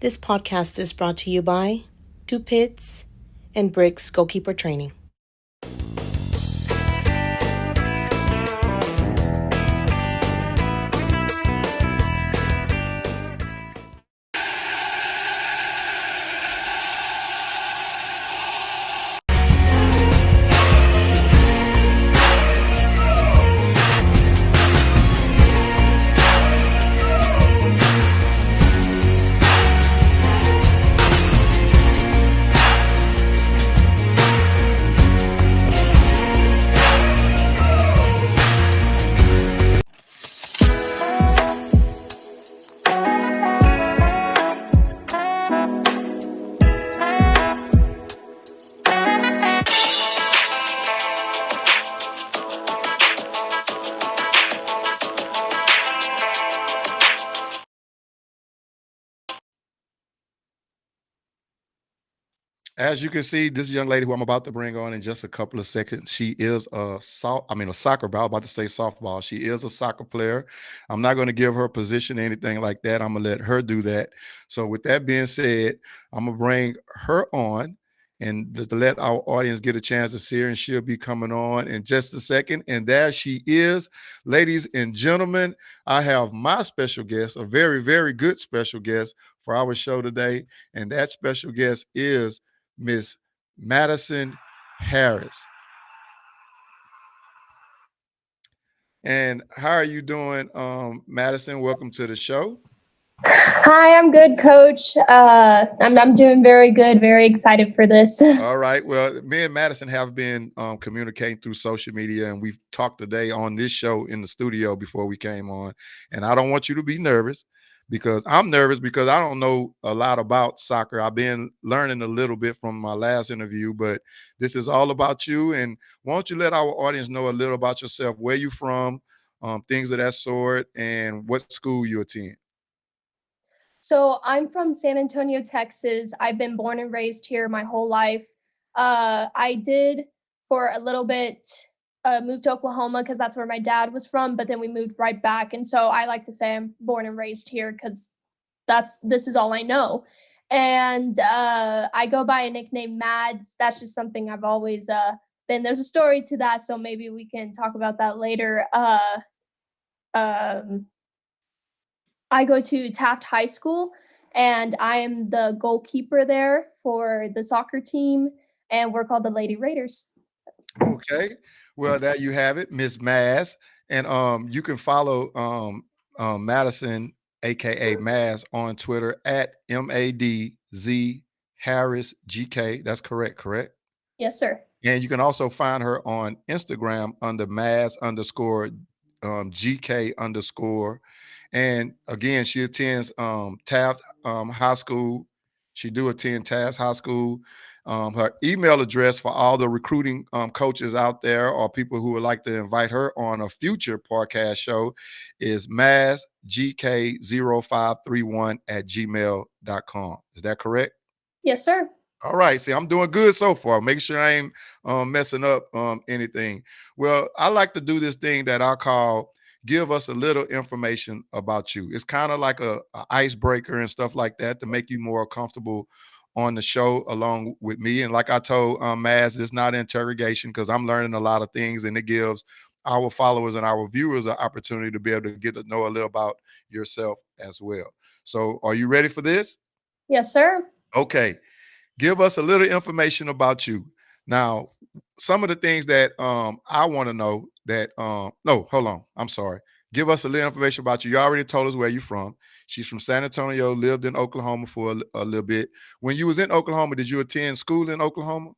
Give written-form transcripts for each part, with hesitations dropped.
This podcast is brought to you by Two Pits and Bricks Goalkeeper Training. As you can see, this young lady who I'm about to bring on in just a couple of seconds, she is a soccer ball, about to say softball. She is a soccer player. I'm not going to give her a position or anything like that. I'm going to let her do that. So with that being said, I'm going to bring her on and to let our audience get a chance to see her, and she'll be coming on in just a second. And there she is. Ladies and gentlemen, I have my special guest, a very, very good special guest for our show today. And that special guest is Miss Madissyn Harris. And how are you doing, Madissyn? Welcome to the show. Hi, I'm good, Coach. I'm doing very good. Very excited for this. All right. Well, me and Madissyn have been communicating through social media, and we've talked today on this show in the studio before we came on. And I don't want you to be nervous, because I'm nervous because I don't know a lot about soccer. I've been learning a little bit from my last interview, but this is all about you. And why don't you let our audience know a little about yourself, where you're from, things of that sort, and what school you attend. So I'm from San Antonio, Texas. I've been born and raised here my whole life. I did for a little bit move to Oklahoma because that's where my dad was from, but then we moved right back. And so I like to say I'm born and raised here because this is all I know. And I go by a nickname Mads. That's just something I've always been. There's a story to that, so maybe we can talk about that later. I go to Taft High School, and I am the goalkeeper there for the soccer team, and we're called the Lady Raiders. Okay. Well, there you have it, Miss Maz. And you can follow Madissyn, aka Maz, on Twitter at MADZ Harris GK. That's correct? Yes, sir. And you can also find her on Instagram under Maz_GK_. And again, she attends Taft High School. She do attend Taft High School. Her email address for all the recruiting coaches out there, or people who would like to invite her on a future podcast show, is mazgk0531@gmail.com. Is that correct? Yes, sir. All right. See, I'm doing good so far. Make sure I ain't messing up anything. Well, I like to do this thing that I call give us a little information about you. It's kind of like a icebreaker and stuff like that to make you more comfortable on the show along with me. And like I told Maz, it's not interrogation, because I'm learning a lot of things, and it gives our followers and our viewers an opportunity to be able to get to know a little about yourself as well. So are you ready for this? Yes, sir. Okay. Give us a little information about you. Now, some of the things that I want to know that no, hold on. I'm sorry. Give us a little information about you. You already told us where you're from. She's from San Antonio, lived in Oklahoma for a little bit. When you was in Oklahoma, did you attend school in Oklahoma?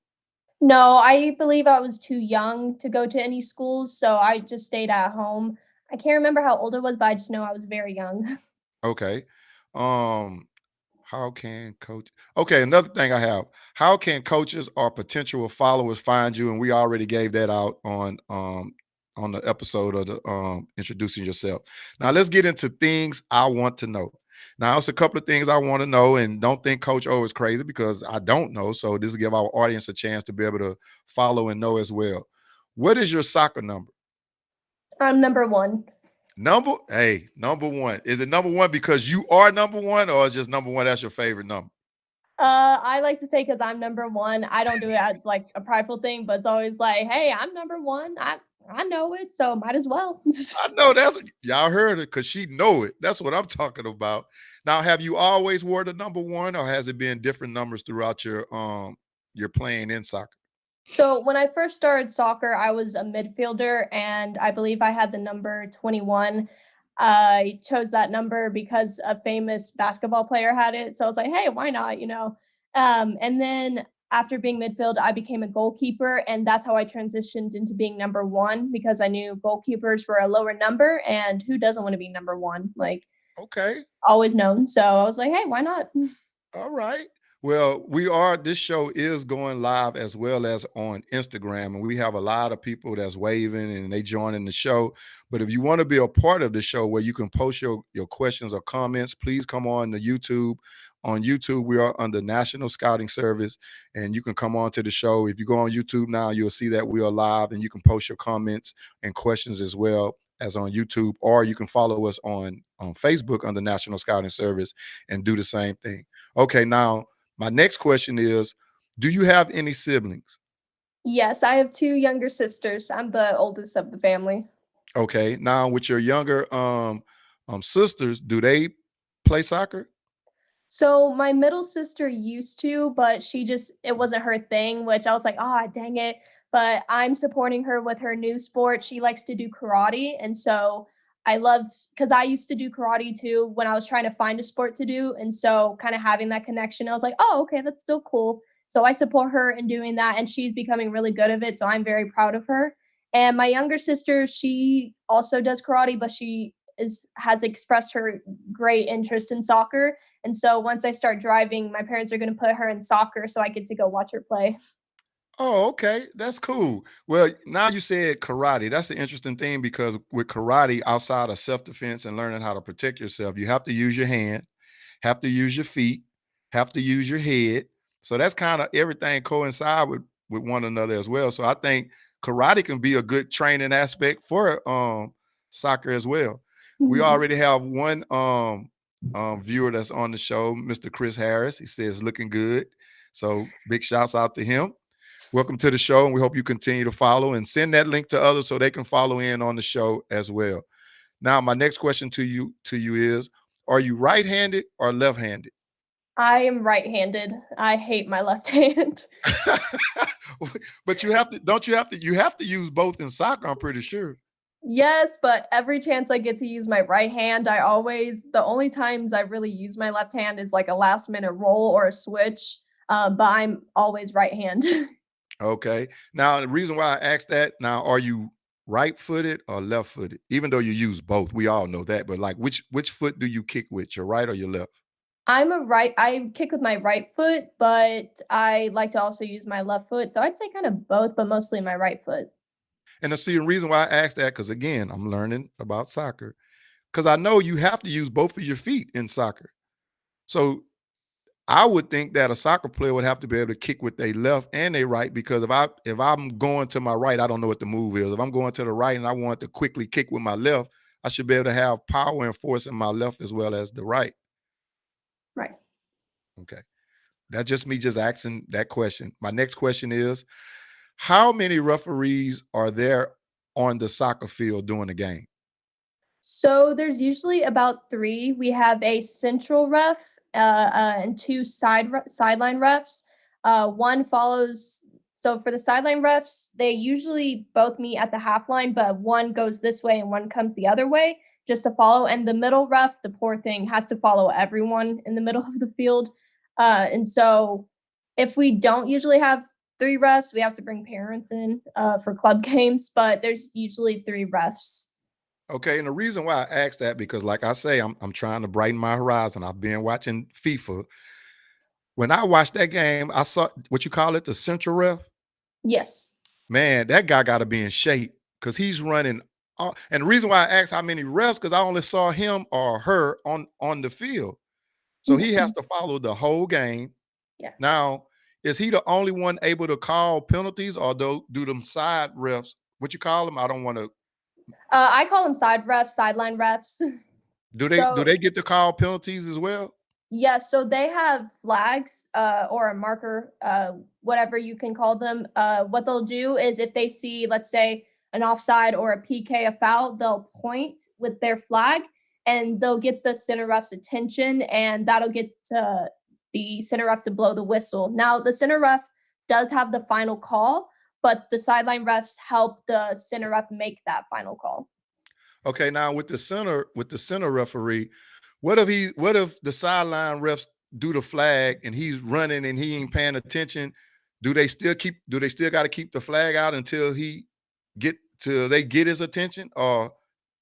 No, I believe I was too young to go to any schools, so I just stayed at home. I can't remember how old I was, but I just know I was very young. Okay. How can coach? Okay, another thing I have. How can coaches or potential followers find you? And we already gave that out on the episode of the introducing yourself. Now let's get into things I want to know. Now it's a couple of things I want to know, and don't think Coach O is crazy, because I don't know. So this will give our audience a chance to be able to follow and know as well. What is your soccer number? I'm number 1. Number one. Is it number one because you are number one, or is just number one that's your favorite number? I like to say because I'm number one. I don't do it as like a prideful thing, but it's always like, hey, I'm number one. I know it, so might as well. I know that's what y'all heard it because she know it. That's what I'm talking about. Now, have you always wore the number one, or has it been different numbers throughout your playing in soccer? So when I first started soccer, I was a midfielder, and I believe I had the number 21. I chose that number because a famous basketball player had it. So I was like, hey, why not? And then after being midfield, I became a goalkeeper, and that's how I transitioned into being number one because I knew goalkeepers were a lower number, and who doesn't want to be number one? Like, Okay. always known. So I was like, hey, why not? All right. Well, this show is going live as well as on Instagram, and we have a lot of people that's waving and they joining the show. But if you want to be a part of the show where you can post your questions or comments, please come on to YouTube. On YouTube, we are under National Scouting Service, and you can come on to the show. If you go on YouTube now, you'll see that we are live, and you can post your comments and questions as well as on YouTube, or you can follow us on Facebook under National Scouting Service and do the same thing. Okay, now my next question is, do you have any siblings? Yes, I have two younger sisters. I'm the oldest of the family. Okay, now with your younger sisters, do they play soccer? So my middle sister used to, but it wasn't her thing, which I was like, ah, dang it. But I'm supporting her with her new sport. She likes to do karate. And so I love, because I used to do karate too when I was trying to find a sport to do. And so kind of having that connection, I was like, oh, okay, that's still cool. So I support her in doing that. And she's becoming really good at it. So I'm very proud of her. And my younger sister, she also does karate, but has expressed her great interest in soccer. And so once I start driving, my parents are going to put her in soccer so I get to go watch her play. Oh, okay. That's cool. Well, now you said karate. That's an interesting thing because with karate, outside of self-defense and learning how to protect yourself, you have to use your hand, have to use your feet, have to use your head. So that's kind of everything coincide with one another as well. So I think karate can be a good training aspect for soccer as well. We Mhm. already have one viewer that's on the show, Mr. Chris Harris. He says looking good. So big shouts out to him. Welcome to the show, and we hope you continue to follow and send that link to others so they can follow in on the show as well. Now, my next question to you is: are you right-handed or left-handed? I am right-handed. I hate my left hand. But you have to, don't you have to? You have to use both in soccer. I'm pretty sure. Yes, but every chance I get to use my right hand, the only times I really use my left hand is like a last minute roll or a switch. But I'm always right hand. Okay. Now, the reason why I asked that, now, are you right-footed or left-footed? Even though you use both, we all know that. But like, which foot do you kick with? Your right or your left? I kick with my right foot, but I like to also use my left foot. So I'd say kind of both, but mostly my right foot. And the reason why I asked that, because again, I'm learning about soccer. Because I know you have to use both of your feet in soccer. So I would think that a soccer player would have to be able to kick with their left and their right, because if I'm going to my right, I don't know what the move is. If I'm going to the right and I want to quickly kick with my left, I should be able to have power and force in my left as well as the right. Right. Okay. That's just me just asking that question. My next question is, how many referees are there on the soccer field during the game? So there's usually about three. We have a central ref and two sideline refs. One follows. So for the sideline refs, they usually both meet at the half line, but one goes this way and one comes the other way just to follow. And the middle ref, the poor thing, has to follow everyone in the middle of the field. And so if we don't usually have three refs, we have to bring parents in for club games, but there's usually three refs. Okay, and the reason why I asked that, because like I say, I'm trying to brighten my horizon. I've been watching FIFA. When I watched that game, I saw what you call it, the central ref. Yes. Man, that guy got to be in shape because he's running. And the reason why I asked how many refs, because I only saw him or her on the field, so he has Mhm. to follow the whole game. Yes. Now, is he the only one able to call penalties, or do them side refs? What you call them? I don't want to. I call them sideline refs. Do they get to call penalties as well? Yes, so they have flags or a marker, whatever you can call them. What they'll do is if they see, let's say, an offside or a PK, a foul, they'll point with their flag and they'll get the center ref's attention, and that'll get the center ref to blow the whistle. Now, the center ref does have the final call, but the sideline refs help the center ref make that final call. Okay, now with the center referee, what if the sideline refs do the flag and he's running and he ain't paying attention? Do they still got to keep the flag out until they get his attention? Or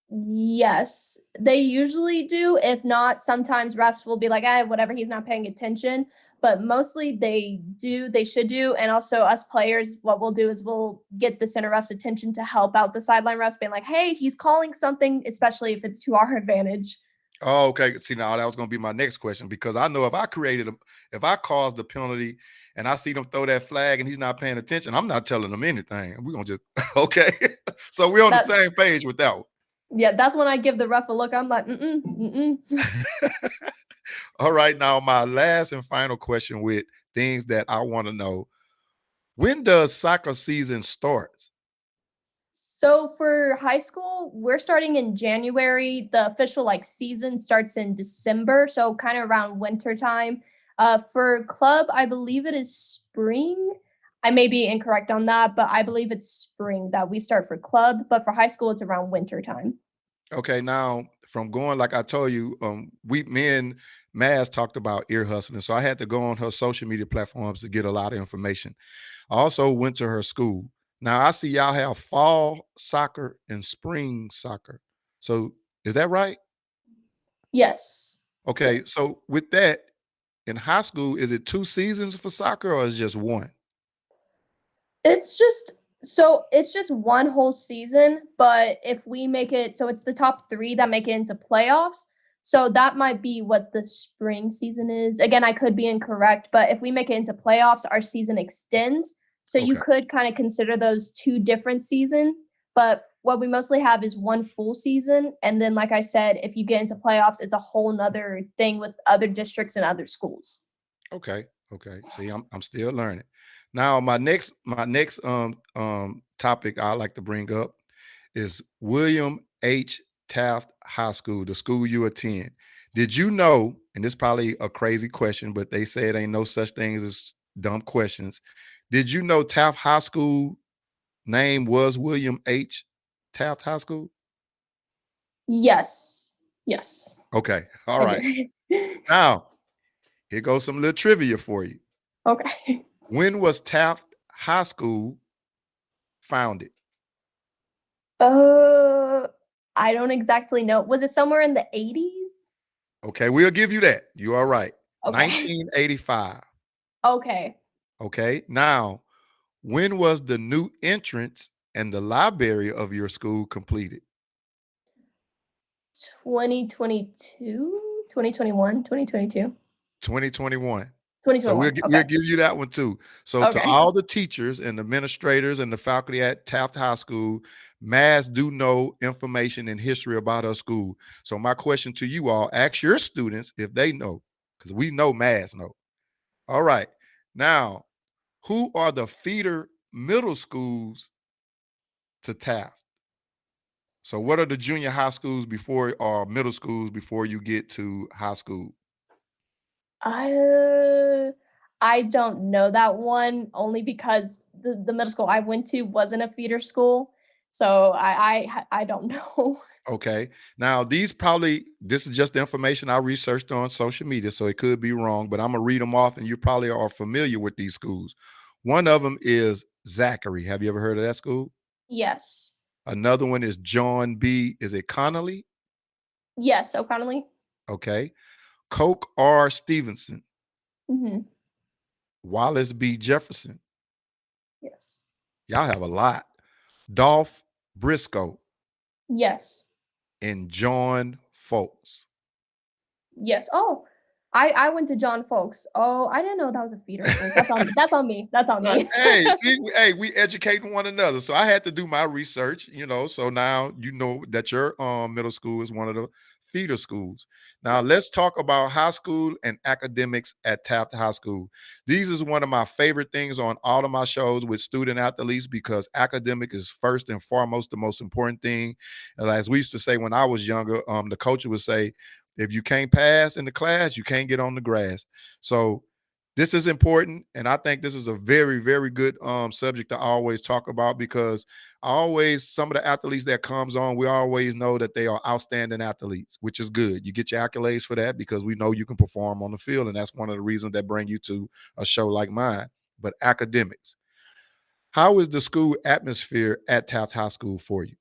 Yes, they usually do. If not, sometimes refs will be like, whatever, he's not paying attention. But mostly they do, they should do. And also us players, what we'll do is we'll get the center ref's attention to help out the sideline refs, being like, hey, he's calling something, especially if it's to our advantage. oh, okay. See, now that was going to be my next question, because I know if I caused the penalty and I see them throw that flag and he's not paying attention, I'm not telling them anything. We're going to just, okay. So we're on the same page with that one. Yeah, that's when I give the ref a look. I'm like, mm-mm. All right, now my last and final question with things that I want to know. When does soccer season start? So for high school, we're starting in January. The official season starts in December, so kind of around winter time. For club, I believe it is spring. I may be incorrect on that, but I believe it's spring that we start for club. But for high school, it's around winter time. Okay, now from going, like I told you, me and Maz talked about ear hustling, so I had to go on her social media platforms to get a lot of information. I also went to her school. Now I see y'all have fall soccer and spring soccer. So is that right? Yes. Okay, Yes. so with that, in high school, is it 2 seasons for soccer or is it just one? It's just one whole season, but if we make it, so it's the top 3 that make it into playoffs. So that might be what the spring season is. Again, I could be incorrect, but if we make it into playoffs, our season extends. So you Okay. could kind of consider those 2 different seasons. But what we mostly have is one full season. And then, like I said, if you get into playoffs, it's a whole nother thing with other districts and other schools. Okay. Okay. See, I'm still learning. Now, my next topic I like to bring up is William H. Taft High School, the school you attend. Did you know, and this is probably a crazy question, but they say it ain't no such things as dumb questions. Did you know Taft High School name was William H. Taft High School? Yes. Yes. Okay. All I right. did. Now, here goes some little trivia for you. Okay. When was Taft High School founded? I don't exactly know. Was it somewhere in the 80s? Okay, we'll give you that. You are right. Okay. 1985. Okay. Okay. Now, when was the new entrance and the library of your school completed? 2022, 2021, 2022, 2021. So 2021. we'll Okay. give you that one too. So to Okay. all the teachers and administrators and the faculty at Taft High School, Maz do know information and history about our school. So my question to you all, ask your students if they know, because we know Maz know. All right. Now, who are the feeder middle schools to Taft? So what are the junior high schools before or middle schools before you get to high school? I don't know that one only because the middle school I went to wasn't a feeder school. So I don't know. Okay. Now, this is just the information I researched on social media, so it could be wrong, but I'm gonna read them off, and you probably are familiar with these schools. One of them is Zachary. Have you ever heard of that school? Yes. Another one is John B. Is it Connolly? Yes, O'Connelly. Okay. Coke R. Stevenson, Mhm. Wallace B. Jefferson. Yes. Y'all have a lot. Dolph Briscoe Yes. and John Folks. Yes. Oh, I went to John Folks. Oh, I didn't know that was a feeder school. That's on me. That's on me. Hey, see, we educating one another. So I had to do my research, so now you know that your middle school is one of the feeder schools. Now let's talk about high school and academics at Taft High School. These is one of my favorite things on all of my shows with student athletes because academic is first and foremost the most important thing. And as we used to say when I was younger, the coach would say, if you can't pass in the class, you can't get on the grass. So this is important, and I think this is a very, very good subject to always talk about because some of the athletes that comes on, we always know that they are outstanding athletes, which is good. You get your accolades for that because we know you can perform on the field, and that's one of the reasons that bring you to a show like mine. But academics, how is the school atmosphere at Taft High School for you?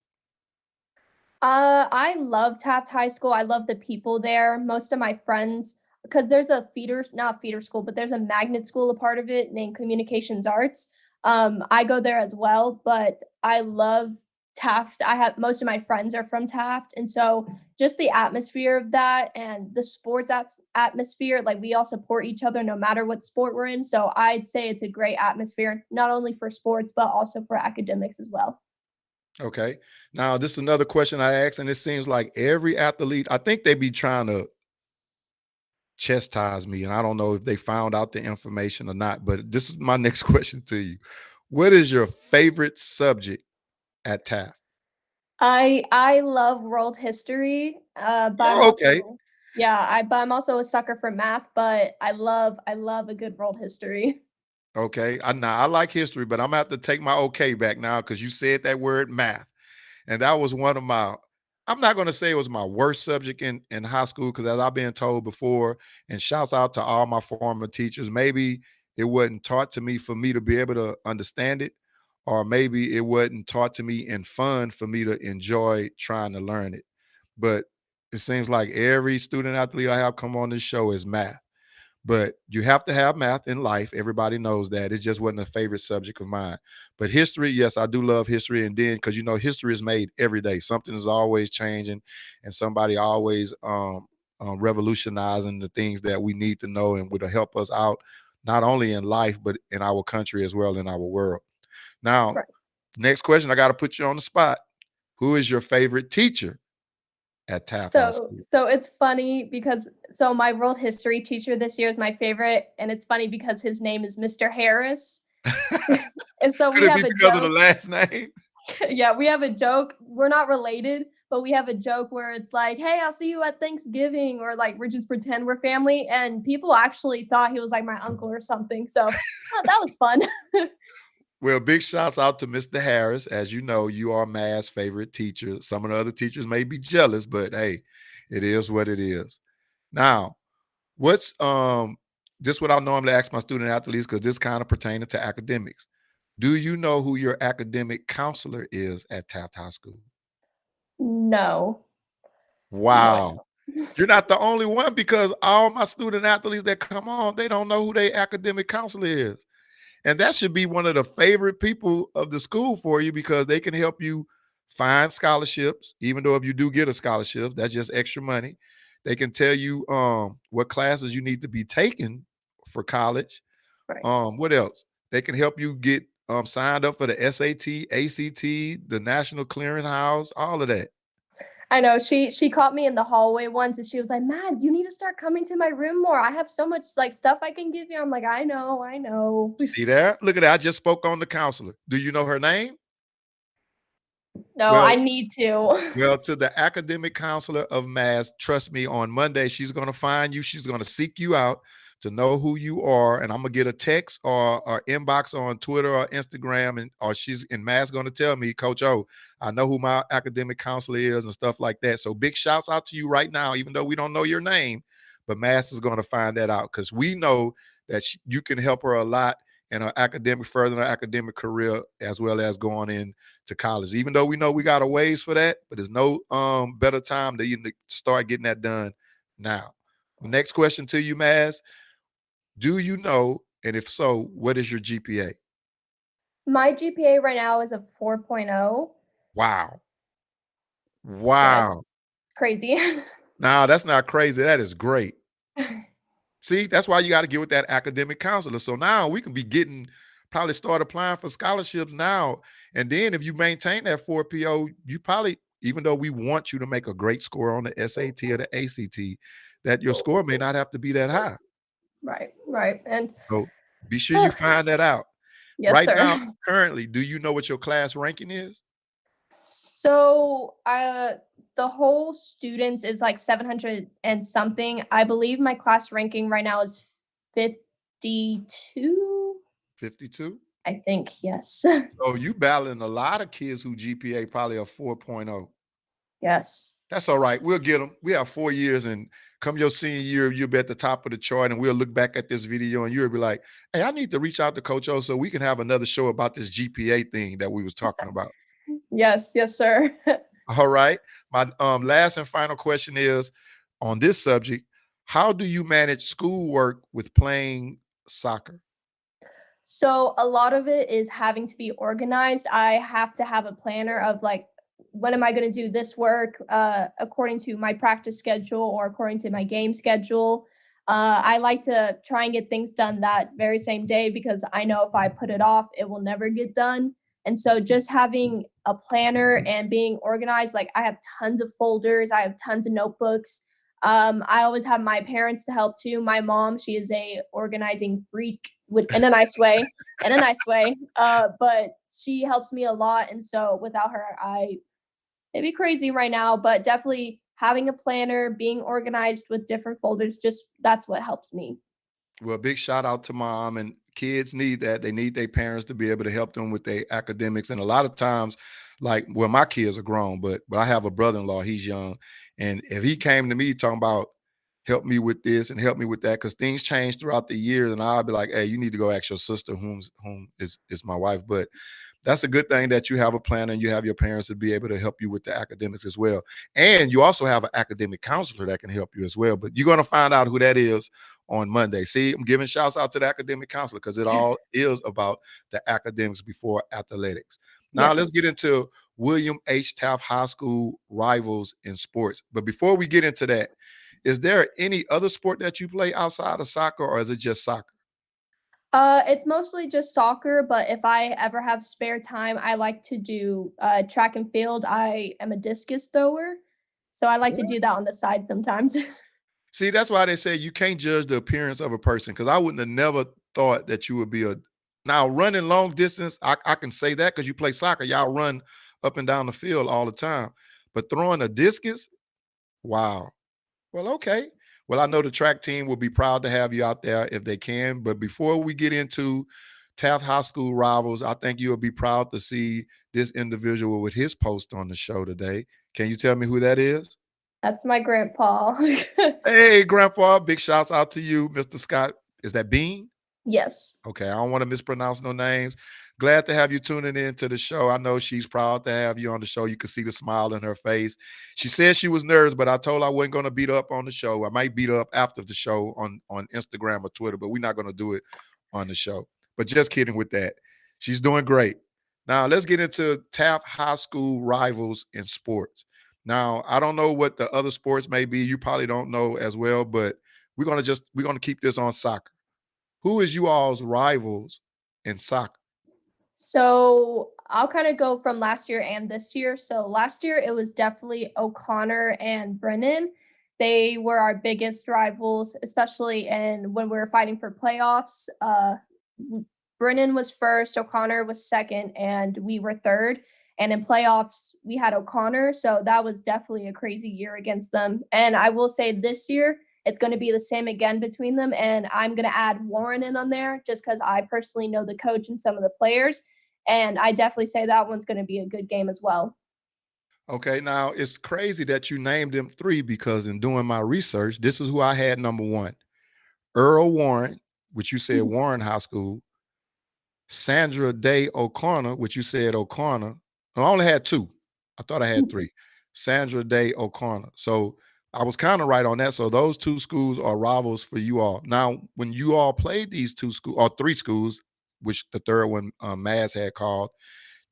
I love Taft High School. I love the people there. Most of my friends, because there's a not feeder school, but there's a magnet school, a part of it named Communications Arts. I go there as well, but I love Taft. I have most of my friends are from Taft, and so just the atmosphere of that and the sports atmosphere, like we all support each other no matter what sport we're in. So I'd say it's a great atmosphere, not only for sports but also for academics as well. Okay. Now, this is another question I asked, and it seems like every athlete, I think they be trying to chastise me, and I don't know if they found out the information or not, but this is my next question to you. What is your favorite subject at Taft? I love world history, but I'm Oh, okay. also but I'm also a sucker for math, but I love a good world history. Okay. I like history, but I'm gonna have to take my okay back now because you said that word math. And that was one of my, I'm not going to say it was my worst subject in high school because as I've been told before, and shouts out to all my former teachers, maybe it wasn't taught to me for me to be able to understand it, or maybe it wasn't taught to me in fun for me to enjoy trying to learn it. But it seems like every student athlete I have come on this show is math. But you have to have math in life. Everybody knows that. It just wasn't a favorite subject of mine. But history, yes, I do love history. And then, because history is made every day. Something is always changing, and somebody always revolutionizing the things that we need to know and would help us out, not only in life but in our country as well in our world. Now, Right. next question, I got to put you on the spot. Who is your favorite teacher at Taft High So School? so it's funny because my world history teacher this year is my favorite, and it's funny because his name is Mr. Harris. And so Could we it have be a because of the joke. last name? Yeah, we have a joke. We're not related, but we have a joke where it's like, "Hey, I'll see you at Thanksgiving," or like we just pretend we're family, and people actually thought he was like my uncle or something. So that was fun. Well, big shouts out to Mr. Harris. As you know, you are Matt's favorite teacher. Some of the other teachers may be jealous, but hey, it is what it is. Now, what's this what I normally ask my student athletes because this kind of pertaining to academics. Do you know who your academic counselor is at Taft High School? No, no, I Wow. don't. You're not the only one because all my student athletes that come on, they don't know who their academic counselor is. And that should be one of the favorite people of the school for you because they can help you find scholarships, even though if you do get a scholarship, that's just extra money. They can tell you what classes you need to be taking for college. Right. What else? They can help you get signed up for the SAT, ACT, the National Clearinghouse, all of that. I know she caught me in the hallway once and she was like, "Mads, you need to start coming to my room more. I have so much like stuff I can give you." I'm like, "I know, I know." See there? Look at that. I just spoke on the counselor. Do you know her name? No, I Well, need to. Well, to the academic counselor of mass, trust me, on Monday, she's going to find you. She's going to seek you out to know who you are. And I'm going to get a text or inbox on Twitter or Instagram. Or she's in mass going to tell me, Coach O, I know who my academic counselor is and stuff like that. So big shouts out to you right now, even though we don't know your name. But mass is going to find that out because we know that you can help her a lot in her academic, furthering her academic career, as well as going in to college. Even though we know we got a ways for that, but there's no better time to even start getting that done now. Next question to you, Maz. Do you know, and if so, what is your GPA? My GPA right now is a 4.0. Wow. Yeah, Wow. it's crazy. Now that's not crazy. That is great. See, that's why you got to get with that academic counselor. So now we can be getting, probably start applying for scholarships now. And then if you maintain that 4PO, you probably, even though we want you to make a great score on the SAT or the ACT, that your score may not have to be that high. Right. And So be sure you find that out. yes, Right sir. now, currently, do you know what your class ranking is? So, the whole students is like 700 and something. I believe my class ranking right now is 52. 52? I think, yes. So you battling a lot of kids who GPA probably a 4.0. Yes. That's all right. We'll get them. We have 4 years, and come your senior year, you'll be at the top of the chart, and we'll look back at this video, and you'll be like, hey, I need to reach out to Coach O so we can have another show about this GPA thing that we was talking about. Yes, sir. All right. My last and final question is on this subject: how do you manage schoolwork with playing soccer? So a lot of it is having to be organized. I have to have a planner of like, when am I going to do this work according to my practice schedule or according to my game schedule. I like to try and get things done that very same day because I know if I put it off, it will never get done. And so just having a planner and being organized, like I have tons of folders, I have tons of notebooks. I always have my parents to help too. My mom, she is a organizing freak in a nice way, but she helps me a lot. And so without her, it'd be crazy right now, but definitely having a planner, being organized with different folders, just that's what helps me. Well, big shout out to mom, and kids need that. They need their parents to be able to help them with their academics. And a lot of times, like, well, my kids are grown, but I have a brother-in-law, he's young. And if he came to me talking about help me with this and help me with that, because things change throughout the years, and I'll be like, hey, you need to go ask your sister, whom is my wife. But that's a good thing that you have a plan and you have your parents to be able to help you with the academics as well. And you also have an academic counselor that can help you as well. But you're going to find out who that is on Monday. See, I'm giving shouts out to the academic counselor because it all is about the academics before athletics. Now let's Yes. get into William H. Taft High School rivals in sports. But before we get into that, is there any other sport that you play outside of soccer, or is it just soccer? It's mostly just soccer, but if I ever have spare time, I like to do track and field. I am a discus thrower, so I like to do that on the side sometimes. See, that's why they say you can't judge the appearance of a person, because I wouldn't have never thought that you would be a now running long distance. I can say that because you play soccer. Y'all run up and down the field all the time. But throwing a discus, wow. Well, okay. Well, I know the track team will be proud to have you out there if they can. But before we get into Taft High School rivals, I think you'll be proud to see this individual with his post on the show today. Can you tell me who that is? That's my grandpa. Hey, Grandpa, big shouts out to you, Mr. Scott. Is that Bean? Yes. Okay, I don't want to mispronounce no names. Glad to have you tuning in to the show. I know she's proud to have you on the show. You can see the smile in her face. She said she was nervous, but I told her I wasn't going to beat her up on the show. I might beat her up after the show on Instagram or Twitter, but we're not going to do it on the show. But just kidding with that. She's doing great. Now, let's get into Taft High School rivals in sports. Now, I don't know what the other sports may be. You probably don't know as well, but we're going to keep this on soccer. Who is you all's rivals in soccer? So I'll kind of go from last year and this year. So last year it was definitely O'Connor and Brennan. They were our biggest rivals, especially when we were fighting for playoffs. Brennan was first, O'Connor was second, and we were third. And in playoffs, we had O'Connor. So that was definitely a crazy year against them. And I will say this year, it's going to be the same again between them. And I'm going to add Warren in on there just because I personally know the coach and some of the players. And I definitely say that one's going to be a good game as well. Okay, now it's crazy that you named them three because in doing my research, this is who I had number one. Earl Warren, which you said Warren High School. Sandra Day O'Connor, which you said O'Connor. No, I only had two. I thought I had three. Sandra Day O'Connor. So I was kind of right on that. So those two schools are rivals for you all. Now, when you all played these two schools or three schools, which the third one Maz had called,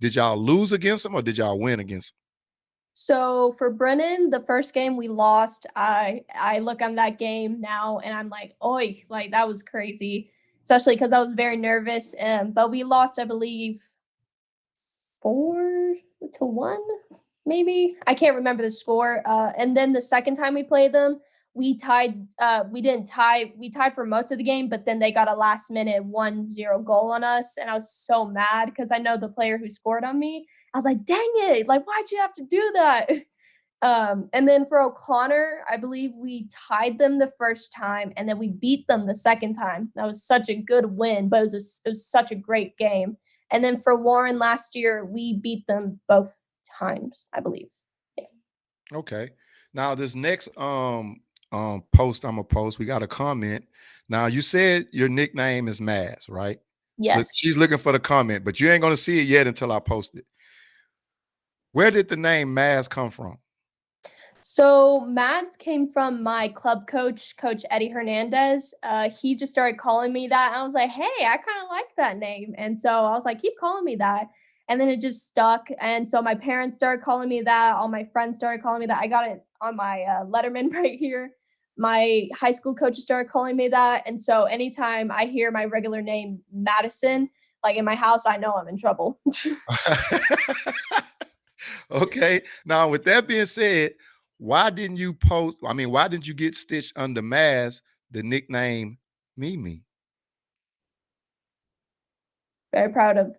did y'all lose against them or did y'all win against them? So for Brennan, the first game we lost, I look on that game now and I'm like, oi, like that was crazy, especially because I was very nervous. But we lost, I believe, 4-1, maybe. I can't remember the score. And then the second time we played them, we tied. We didn't tie. We tied for most of the game, but then they got a last minute 1-0 goal on us, and I was so mad because I know the player who scored on me. I was like, dang it! Like, why'd you have to do that? And then for O'Connor, I believe we tied them the first time, and then we beat them the second time. That was such a good win, but it was such a great game. And then for Warren last year, we beat them both times, I believe. Yeah. Okay. Now this next post I'm gonna post, we got a comment. Now you said your nickname is Maz, right? Look, she's Yes. looking for the comment, but you ain't gonna see it yet until I post it. Where did the name Maz come from? So Mads came from my club coach, Coach Eddie Hernandez. He just started calling me that. I was like, hey, I kind of like that name. And so I was like, keep calling me that. And then it just stuck. And so my parents started calling me that. All my friends started calling me that. I got it on my Letterman right here. My high school coaches started calling me that. And so anytime I hear my regular name, Madissyn, like in my house, I know I'm in trouble. Okay. Now, with that being said, why didn't you post? I mean, why didn't you get stitched under Maz the nickname Mimi? Very proud of.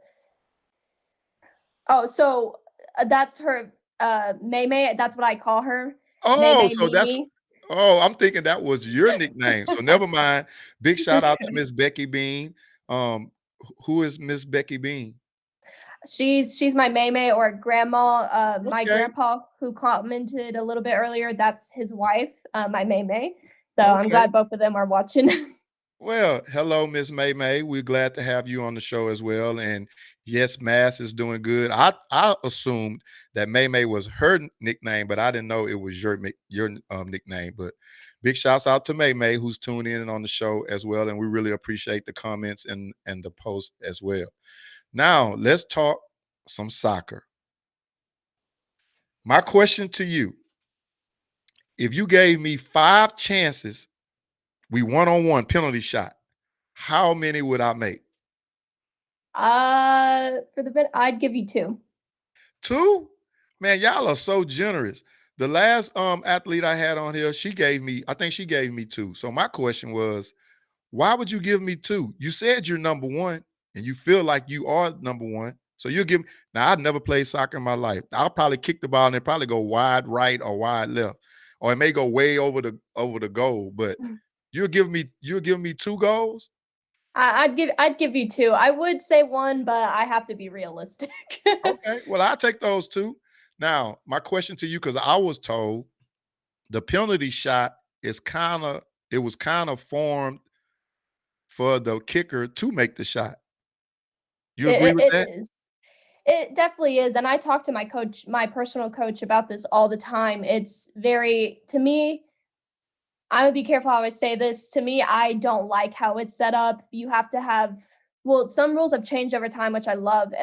Oh, so that's her, May May. That's what I call her. May Oh, May so that's Mimi. I'm thinking that was your nickname. So never mind. Big shout out to Miss Becky Bean. Who is Miss Becky Bean? She's my May May or grandma. My Okay. grandpa who commented a little bit earlier, that's his wife, my May May. So I'm Okay. glad both of them are watching. Well, hello, Miss May May. We're glad to have you on the show as well. And yes, Mass is doing good. I assumed that May May was her nickname, but I didn't know it was your nickname. But big shouts out to May May, who's tuning in on the show as well. And we really appreciate the comments and the post as well. Now let's talk some soccer. My question to you: if you gave me 5 chances, we one-on-one penalty shot, how many would I make? For the bit, I'd give you 2. 2? Man, y'all are so generous. The last athlete I had on here, I think she gave me 2. So my question was, why would you give me 2? You said you're number 1 and you feel like you are number 1. So you'll give me. Now, I've never played soccer in my life. I'll probably kick the ball and it probably go wide right or wide left. Or it may go way over the goal, but you'll give me 2 goals? I'd give you 2. I would say 1, but I have to be realistic. Okay. Well, I'll take those 2. Now, my question to you, because I was told the penalty shot it was kind of formed for the kicker to make the shot. You It, agree it, with it that? is. It definitely is. And I talk to my coach, my personal coach, about this all the time. It's very, to me, I would be careful how I say this. To me, I don't like how it's set up. You have to have, well, some rules have changed over time, which I love.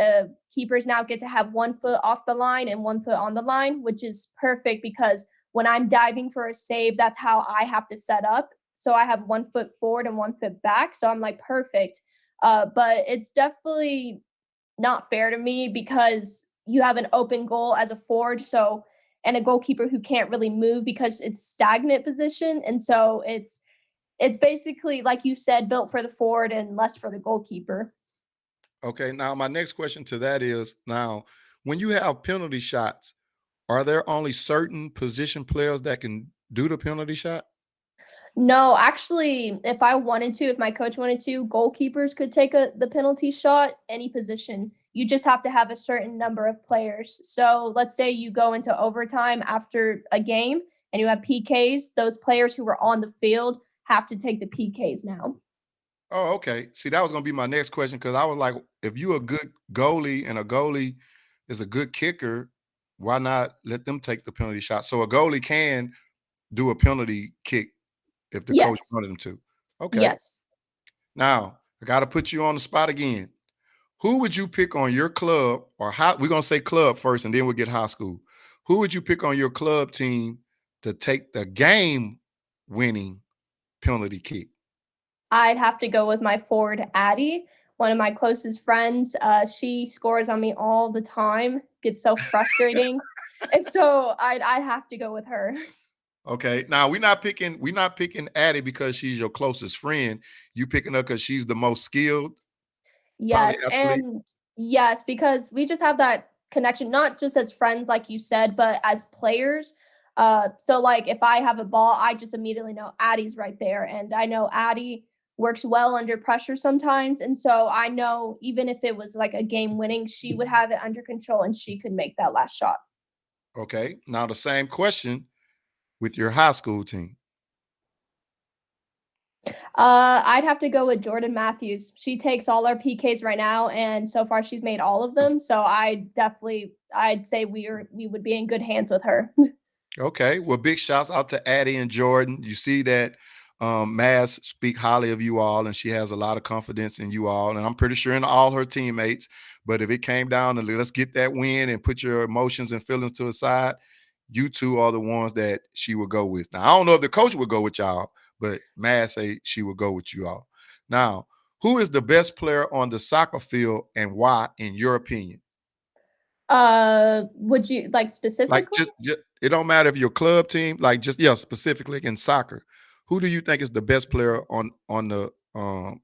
Keepers now get to have 1 foot off the line and 1 foot on the line, which is perfect because when I'm diving for a save, that's how I have to set up. So I have 1 foot forward and 1 foot back. So I'm like, perfect. But it's definitely not fair to me because you have an open goal as a forward, so and a goalkeeper who can't really move because it's stagnant position, and so it's basically like you said, built for the forward and less for the goalkeeper. Okay. Now, my next question to that is now, when you have penalty shots, are there only certain position players that can do the penalty shot? No, actually, if I wanted to, if my coach wanted to, goalkeepers could take the penalty shot any position. You just have to have a certain number of players. So let's say you go into overtime after a game and you have PKs, those players who were on the field have to take the PKs now. Oh, okay. See, that was gonna be my next question because I was like, if you're a good goalie and a goalie is a good kicker, why not let them take the penalty shot? So a goalie can do a penalty kick if the coach Yes. wanted him to. Okay. Yes. Now I got to put you on the spot again. Who would you pick on your club, or how we're gonna say club first, and then we'll get high school. who would you pick on your club team to take the game-winning penalty kick? I'd have to go with my forward Addie, one of my closest friends. She scores on me all the time. Gets so frustrating, and so I'd have to go with her. Okay. Now we're not picking Addie because she's your closest friend. You picking her because she's the most skilled, probably Yes, athlete. and yes, because we just have that connection, not just as friends, like you said, but as players. So like if I have a ball, I just immediately know Addie's right there, and I know Addie works well under pressure sometimes, and so I know even if it was like a game winning, she would have it under control and she could make that last shot. Okay. Now the same question with your high school team. I'd have to go with Jordan Matthews. She takes all our PKs right now, and so far she's made all of them. So I'd say we would be in good hands with her. Okay. Well, big shouts out to Addie and Jordan. You see that Maz speak highly of you all, and she has a lot of confidence in you all, and I'm pretty sure in all her teammates. But if it came down to let's get that win and put your emotions and feelings to the side, you two are the ones that she would go with. Now, I don't know if the coach would go with y'all, but Maz say she would go with you all. Now, who is the best player on the soccer field and why, in your opinion? Would you like Like specifically? just it don't matter if your club team, like just specifically in soccer. Who do you think is the best player on the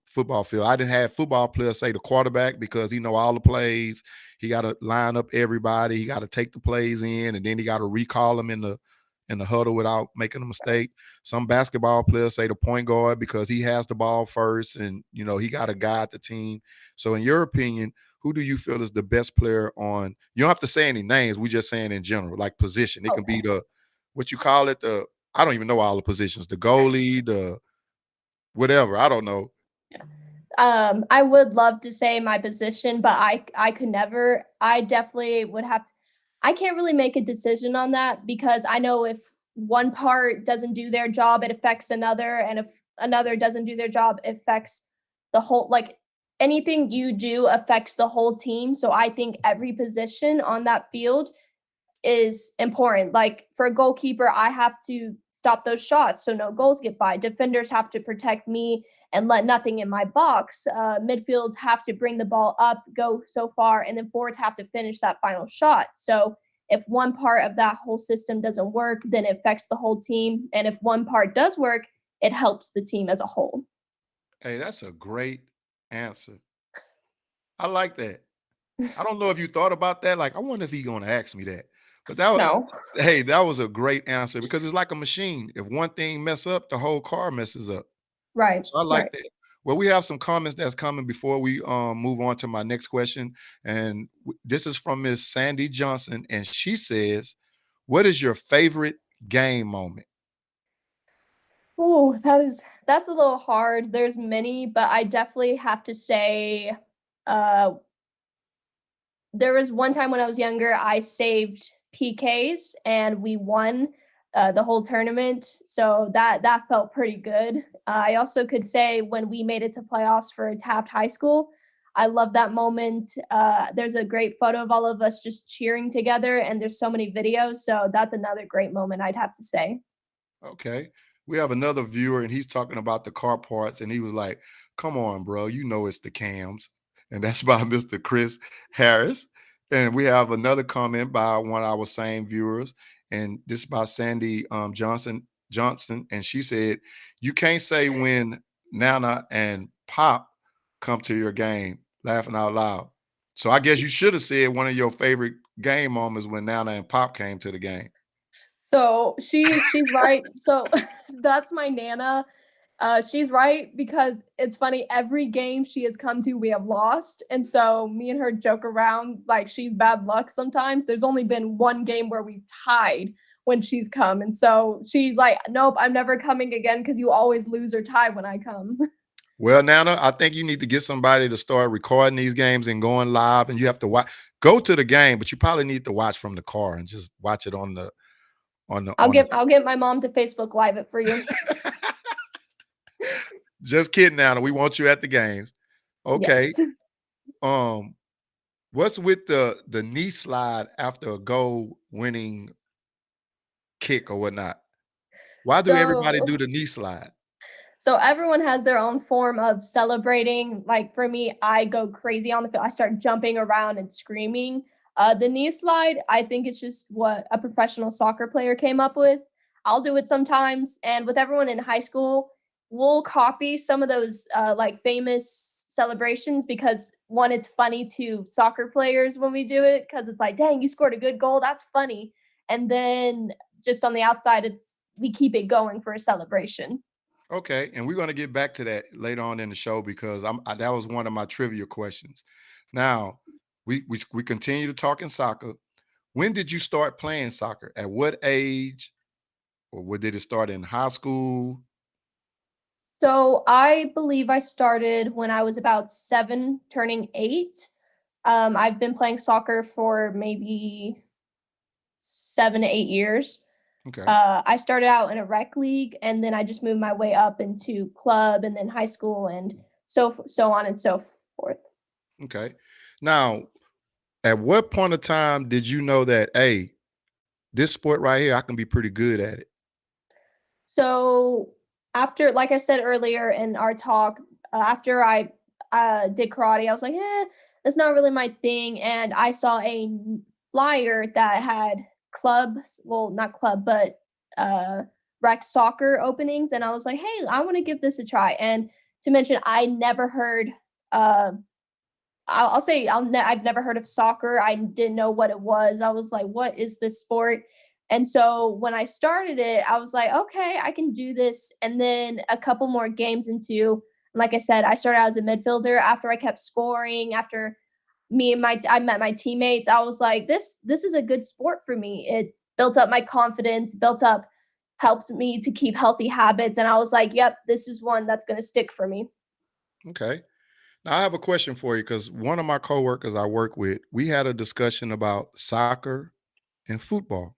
football field? I didn't have football players say the quarterback because he know all the plays. He got to line up everybody. He got to take the plays in, and then he got to recall them in the huddle without making a mistake. Some basketball players say the point guard because he has the ball first, and he got to guide the team. So, in your opinion, who do you feel is the best player on? You don't have to say any names. We just saying in general, like position. It can be Okay. the what you call it. I don't even know all the positions. The goalie, the whatever. I don't know. I would love to say my position, but I could never. I definitely would have to. I can't really make a decision on that because I know if one part doesn't do their job, it affects another, and if another doesn't do their job, it affects the whole. Like anything you do affects the whole team. So I think every position on that field is important. Like for a goalkeeper, I have to stop those shots so no goals get by. Defenders have to protect me and let nothing in my box. Midfields have to bring the ball up, go so far, and then forwards have to finish that final shot. So if one part of that whole system doesn't work, then it affects the whole team. And if one part does work, it helps the team as a whole. Hey, that's a great answer. I like that. I don't know if you thought about that. Like, I wonder if he's gonna ask me that. But No. that was a great answer because it's like a machine. If one thing mess up, the whole car messes up. Right. So I like Right. that. Well, we have some comments that's coming before we move on to my next question. And this is from Miss Sandy Johnson. And she says, what is your favorite game moment? Oh, that's a little hard. There's many, but I definitely have to say uh there was one time when I was younger, I saved PKs and we won the whole tournament. So that felt pretty good. I also could say when we made it to playoffs for Taft High School, I love that moment. There's a great photo of all of us just cheering together, and there's so many videos. So that's another great moment, I'd have to say. Okay. We have another viewer and he's talking about the car parts. And he was like, come on, bro. You know it's the cams. And that's by Mr. Chris Harris. And we have another comment by one of our same viewers. And this is by Sandy Johnson. And she said, you can't say when Nana and Pop come to your game, laughing out loud. So I guess you should have said one of your favorite game moments when Nana and Pop came to the game. So she's right. So that's my Nana. She's right because it's funny. Every game she has come to, we have lost, and so me and her joke around like she's bad luck sometimes. There's only been one game where we've tied when she's come, and so she's like, "Nope, I'm never coming again because you always lose or tie when I come." Well, Nana, I think you need to get somebody to start recording these games and going live, and you have to watch. Go to the game, but you probably need to watch from the car and just watch it on the on the I'll on the. get my mom to Facebook Live it for you. Just kidding, Nana. We want you at the games. Okay. Yes. Um, What's with the knee slide after a goal winning kick or whatnot? Why do everybody So do the knee slide? So everyone has their own form of celebrating. Like for me, I go crazy on the field. I start jumping around and screaming. The knee slide, I think it's just what a professional soccer player came up with. I'll do it sometimes, and with everyone in high school, we'll copy some of those like famous celebrations because one, it's funny to soccer players when we do it because it's like, dang, you scored a good goal. That's funny. And then just on the outside, it's we keep it going for a celebration. Okay, and we're going to get back to that later on in the show because that was one of my trivia questions. Now, we continue to talk in soccer. When did you start playing soccer? At what age? Or did it start in high school? So I believe I started when I was about 7, turning 8. I've been playing soccer for maybe 7 to 8 years. Okay. I started out in a rec league, and then I just moved my way up into club, and then high school, and so on and so forth. Okay. Now, at what point of time did you know that, hey, this sport right here, I can be pretty good at it? So after, like I said earlier in our talk, after I did karate, I was like, that's not really my thing. And I saw flyer that had clubs, well, not club, but rec soccer openings. And I was like, hey, I want to give this a try. And to mention, I never heard of I'll say I've never heard of soccer. I didn't know what it was. I was like, "What is this sport?" And so when I started it, I was like, "Okay, I can do this." And then a couple more games into, like I said, I started out as a midfielder. After I kept scoring, after I met my teammates, I was like, "This is a good sport for me." It built up my confidence, helped me to keep healthy habits, and I was like, "Yep, this is one that's going to stick for me." Okay. Now I have a question for you because one of my coworkers I work with, we had a discussion about soccer and football.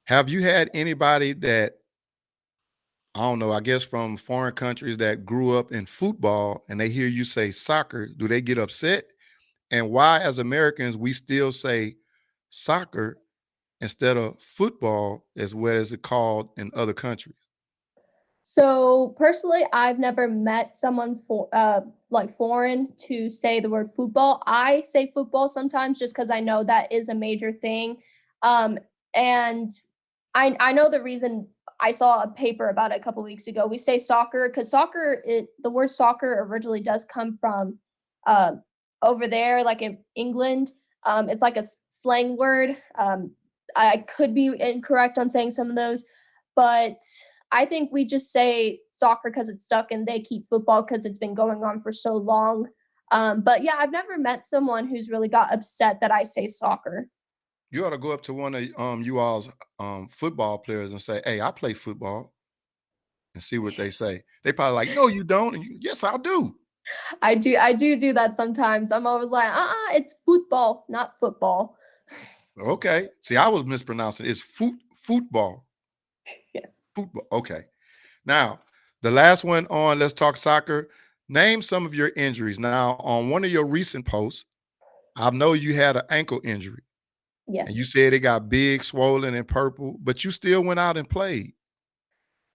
Have you had anybody that, I don't know, I guess from foreign countries that grew up in football and they hear you say soccer, do they get upset? And why, as Americans, we still say soccer instead of football, as well as it called in other countries? So personally, I've never met someone like foreign to say the word football. I say football sometimes just because I know that is a major thing. Um, and I know the reason. I saw a paper about it a couple weeks ago. We say soccer because the word soccer originally does come from uh, over there, like in England. It's like a slang word. I could be incorrect on saying some of those, but I think we just say soccer because it's stuck, and they keep football because it's been going on for so long. But yeah, I've never met someone who's really got upset that I say soccer. You ought to go up to one of you all's football players and say, "Hey, I play football," and see what they say. They probably like, "No, you don't," and "Yes, I do." I do that sometimes. I'm always like, it's football, not football. Okay. See, I was mispronouncing. It's football. Yes. Football. Okay. Now, the last one on Let's Talk Soccer. Name some of your injuries. Now, on one of your recent posts, I know you had an ankle injury, and you Yes. said it got big, swollen, and purple, but you still went out and played.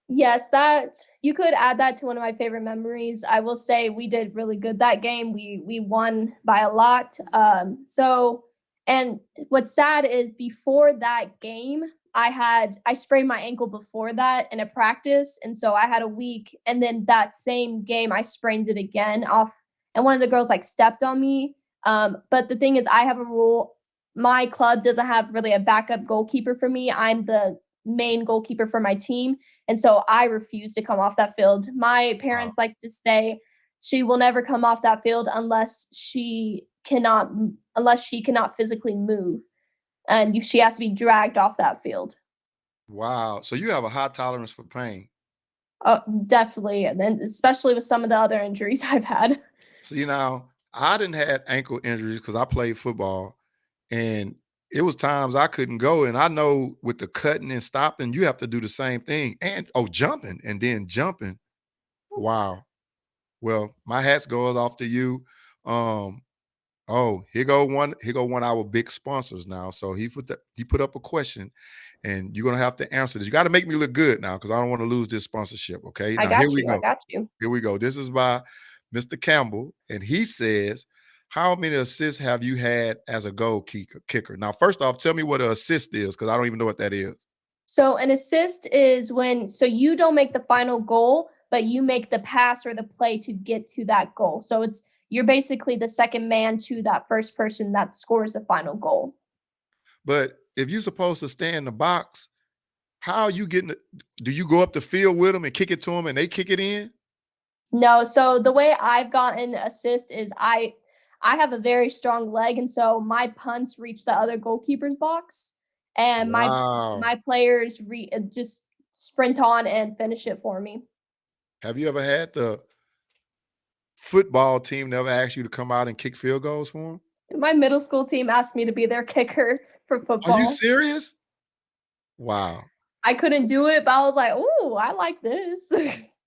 Yes, that you could add that to one of my favorite memories. I will say we did really good that game. We won by a lot. And what's sad is before that game, I sprained my ankle before that in a practice, and so I had a week. And then that same game, I sprained it again off, and one of the girls like stepped on me. But the thing is, I have a rule. My club doesn't have really a backup goalkeeper for me. I'm the main goalkeeper for my team, and so I refuse to come off that field. My Wow. parents like to say she will never come off that field unless she cannot physically move, and she has to be dragged off that field. Wow. So you have a high tolerance for pain. Definitely, and then especially with some of the other injuries I've had. See, now I didn't had ankle injuries because I played football, and it was times I couldn't go. And I know with the cutting and stopping, you have to do the same thing. And jumping and then jumping. Wow. Well, my hats goes off to you. Um, Oh, here go one. Here go one of our big sponsors now. So he put up a question, and you're gonna have to answer this. You got to make me look good now because I don't want to lose this sponsorship. Okay. I Now here got we you. I go. got you. Here we go. This is by Mr. Campbell, and he says, "How many assists have you had as a goal kicker?" Now, first off, tell me what an assist is because I don't even know what that is. So an assist is when so you don't make the final goal, but you make the pass or the play to get to that goal. So you're basically the second man to that first person that scores the final goal. But if you're supposed to stay in the box, how are you getting it? Do you go up the field with them and kick it to them and they kick it in? No, so the way I've gotten assist is I have a very strong leg, and so my punts reach the other goalkeeper's box, and my Wow. players just sprint on and finish it for me. Have you ever had the football team never asked you to come out and kick field goals for them? My middle school team asked me to be their kicker for Are you football. serious? Wow. I couldn't do it, but I was like, "Ooh, I like this."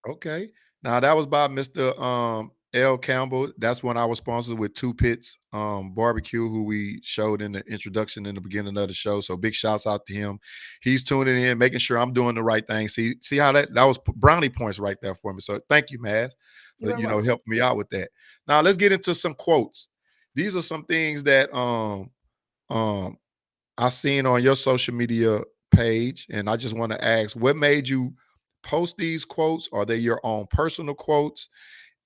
Okay. Now that was by Mr. L. Campbell. That's when I was sponsored with Two Pits Barbecue, who we showed in the introduction in the beginning of the show. So big shouts out to him. He's tuning in, making sure I'm doing the right thing. See how that was brownie points right there for me. So thank you, Maz, You for are welcome. helping me out with that. Now let's get into some quotes. These are some things that um I seen on your social media page, and I just want to ask, what made you post these quotes? Are they your own personal quotes?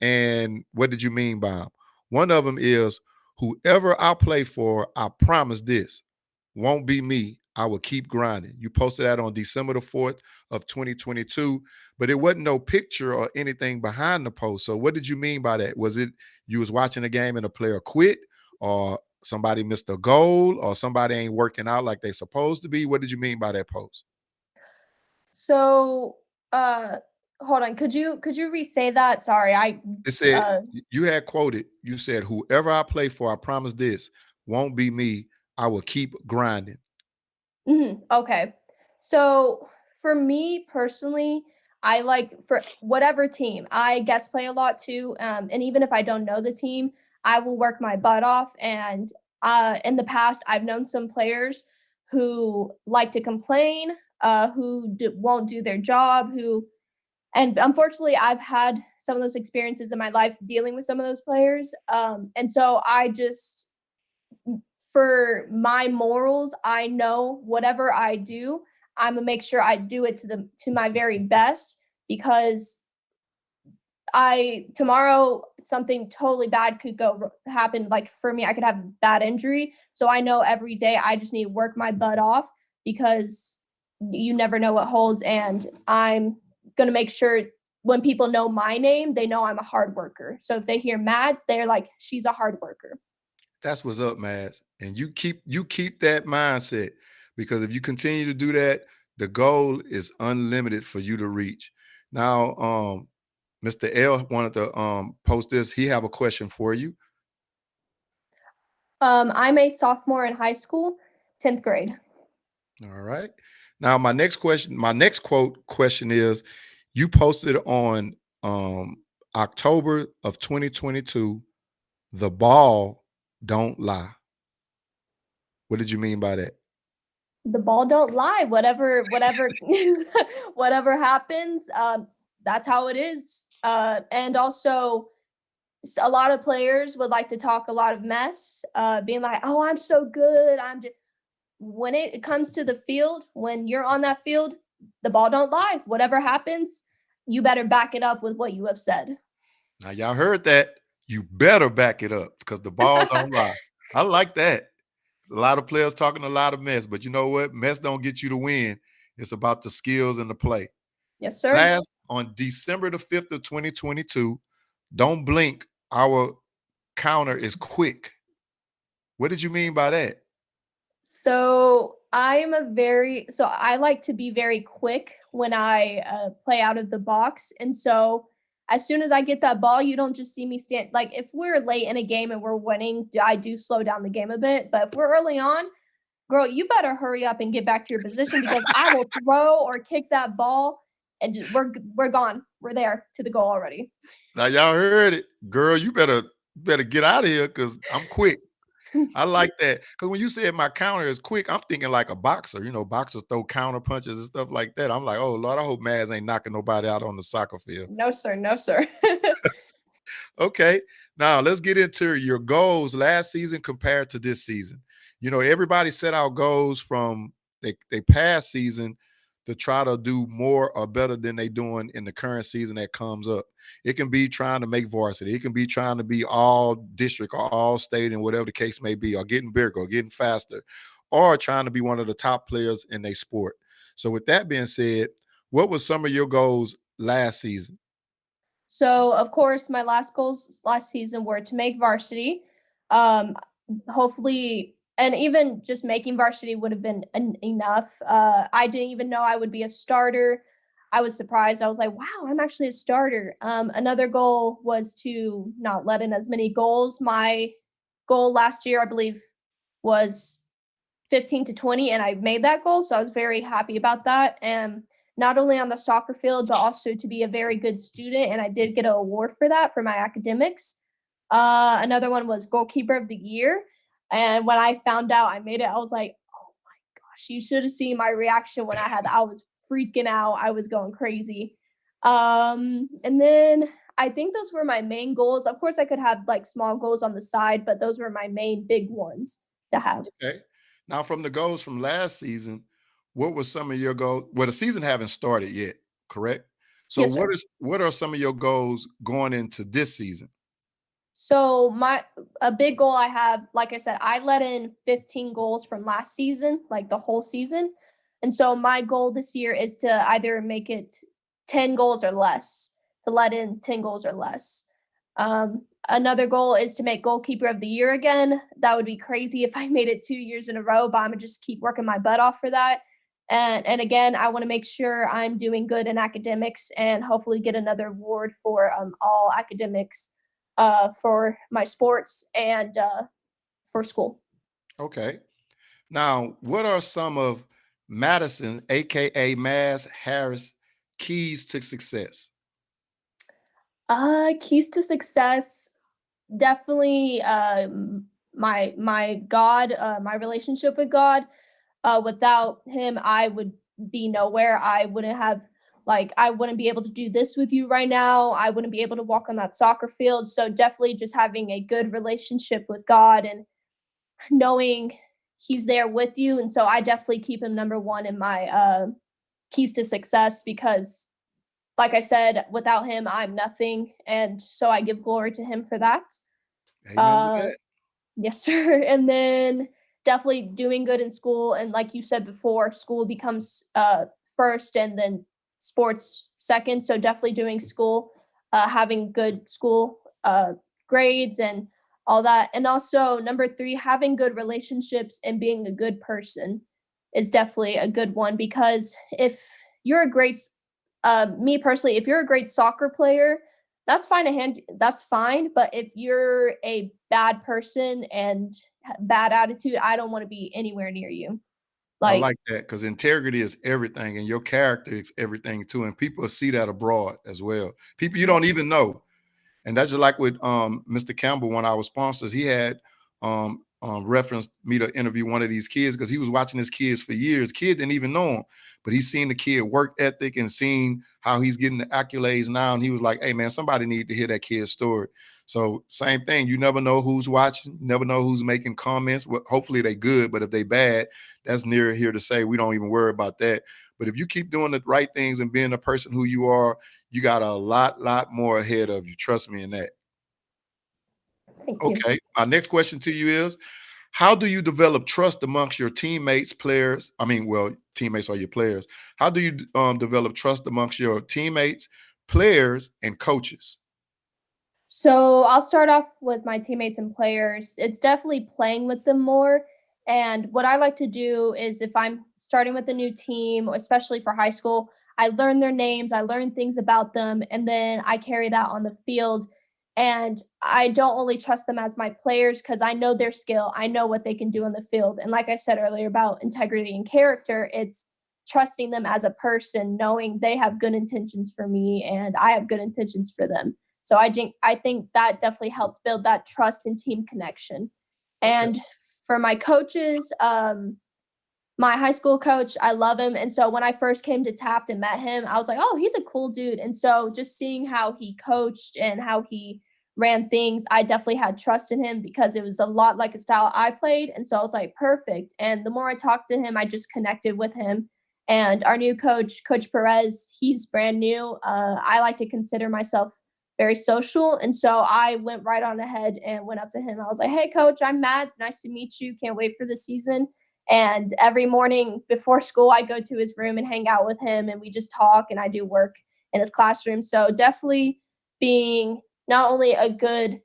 And what did you mean by them? One of them is, "Whoever I play for, I promise this won't be me. I will keep grinding." You posted that on December the 4th of 2022, but it wasn't no picture or anything behind the post. So what did you mean by that? Was it you was watching a game and a player quit, or somebody missed a goal, or somebody ain't working out like they supposed to be? What did you mean by that post? So, uh, hold on. Could you re-say that? Sorry, It said uh you had quoted, you said, "Whoever I play for, I promise this won't be me. I will keep grinding." Okay. So for me personally, I like for whatever team, I guest play a lot too. And even if I don't know the team, I will work my butt off. And in the past, I've known some players who like to complain, won't do their job, and unfortunately, I've had some of those experiences in my life dealing with some of those players. And so I just for my morals, I know whatever I do, I'm gonna make sure I do it to my very best because I tomorrow something totally bad could happen. Like for me, I could have a bad injury. So I know every day I just need to work my butt off because you never know what holds. And I'm gonna make sure when people know my name, they know I'm a hard worker. So if they hear Mads, they're like, she's a hard worker. That's what's up, Mads. And you keep that mindset, because if you continue to do that, the goal is unlimited for you to reach. Now, Mr. L wanted to post this. He have a question for you. I'm a sophomore in high school, 10th grade. All right. Now, my next quote question is, you posted on October of 2022, "The ball don't lie." What did you mean by that? The ball don't lie. Whatever whatever happens, that's how it is. And also a lot of players would like to talk a lot of mess, being like, "Oh, I'm so good. I'm just." When it comes to the field, when you're on that field, the ball don't lie. Whatever happens, you better back it up with what you have said. Now, y'all heard that. You better back it up because the ball don't lie. I like that. A lot of players talking a lot of mess, but you know what? Mess don't get you to win. It's about the skills and the play. Yes, sir. Last on December the 5th of 2022, "Don't blink. Our counter is quick." What did you mean by that? So I like to be very quick when I play out of the box, and so as soon as I get that ball, you don't just see me stand. Like if we're late in a game and we're winning, I do slow down the game a bit. But if we're early on, girl, you better hurry up and get back to your position because I will throw or kick that ball, and we're gone. We're there to the goal already. Now y'all heard it. Girl, you better get out of here because I'm quick. I like that because when you said my counter is quick, I'm thinking like a boxer. Boxers throw counter punches and stuff like that. I'm like, oh Lord, I hope Maz ain't knocking nobody out on the soccer field. No, sir. No, sir. Okay, now let's get into your goals last season compared to this season. Everybody set out goals from they past season to try to do more or better than they doing in the current season that comes up. It can be trying to make varsity. It can be trying to be all district or all state and whatever the case may be, or getting bigger or getting faster, or trying to be one of the top players in their sport. So with that being said, what was some of your goals last season? So, of course, my last goals last season were to make varsity. Um, Hopefully, and even just making varsity would have been enough. I didn't even know I would be a starter. I was surprised. I was like, wow, I'm actually a starter. Another goal was to not let in as many goals. My goal last year, I believe, was 15 to 20, and I made that goal. So I was very happy about that. And not only on the soccer field, but also to be a very good student. And I did get an award for that for my academics. Another one was goalkeeper of the year. And when I found out I made it, I was like, oh my gosh, you should have seen my reaction when I was freaking out. I was going crazy. And then I think those were my main goals. Of course, I could have like small goals on the side, but those were my main big ones to have. Okay. Now, from the goals from last season, what were some of your goals? Well, the season haven't started yet, correct? So Yes, what sir. is what are some of your goals going into this season? So my a big goal I have, like I said, I let in 15 goals from last season, like the whole season. And so my goal this year is to either make it 10 goals or less, to let in 10 goals or less. Another goal is to make goalkeeper of the year again. That would be crazy if I made it 2 years in a row, but I'm gonna just keep working my butt off for that. And again, I want to make sure I'm doing good in academics and hopefully get another award for all academics for my sports and for school. Okay. Now, what are some of Madissyn, aka Maz Harris, keys to success? Keys to success, definitely my God, my relationship with God. Without him, I would be nowhere. I wouldn't be able to do this with you right now. I wouldn't be able to walk on that soccer field. So definitely just having a good relationship with God and knowing he's there with you. And so I definitely keep him number one in my keys to success because, like I said, without him, I'm nothing. And so I give glory to him for that. Amen to Uh, that. yes, sir. And then definitely doing good in school. And like you said before, school becomes first and then sports second. So definitely doing school, having good school grades and all that. And also, number three, having good relationships and being a good person is definitely a good one because if you're a great, me personally, if you're a great soccer player, that's fine. But if you're a bad person and bad attitude, I don't want to be anywhere near you. I Like, like that because integrity is everything and your character is everything too. And people see that abroad as well. People you don't yes. even know. And that's just like with Mr. Campbell, one of our sponsors. He had referenced me to interview one of these kids because he was watching his kids for years. Kid didn't even know him, but he's seen the kid work ethic and seen how he's getting the accolades now. And he was like, hey, man, somebody need to hear that kid's story. So same thing. You never know who's watching. You never know who's making comments. Well, hopefully they good, but if they bad, that's near here to say we don't even worry about that. But if you keep doing the right things and being the person who you are, you got a lot more ahead of you. Trust me in that. Thank you. Okay. My next question to you is, how do you develop trust amongst your teammates, players? I mean, well, teammates are your players. How do you develop trust amongst your teammates, players, and coaches? So I'll start off with my teammates and players. It's definitely playing with them more. And what I like to do is if I'm starting with a new team, especially for high school, I learn their names, I learn things about them, and then I carry that on the field. And I don't only trust them as my players because I know their skill, I know what they can do on the field. And like I said earlier about integrity and character, it's trusting them as a person, knowing they have good intentions for me and I have good intentions for them. So I think that definitely helps build that trust and team connection. Okay. And for my coaches, my high school coach, I love him. And so when I first came to Taft and met him, I was like, oh, he's a cool dude. And so just seeing how he coached and how he ran things, I definitely had trust in him because it was a lot like a style I played. And so I was like, perfect. And the more I talked to him, I just connected with him. And our new coach, Coach Perez, he's brand new. I like to consider myself very social. And so I went right on ahead and went up to him. I was like, hey, coach, I'm Mads. Nice to meet you. Can't wait for the season. And every morning before school, I go to his room and hang out with him, and we just talk, and I do work in his classroom. So definitely being not only a good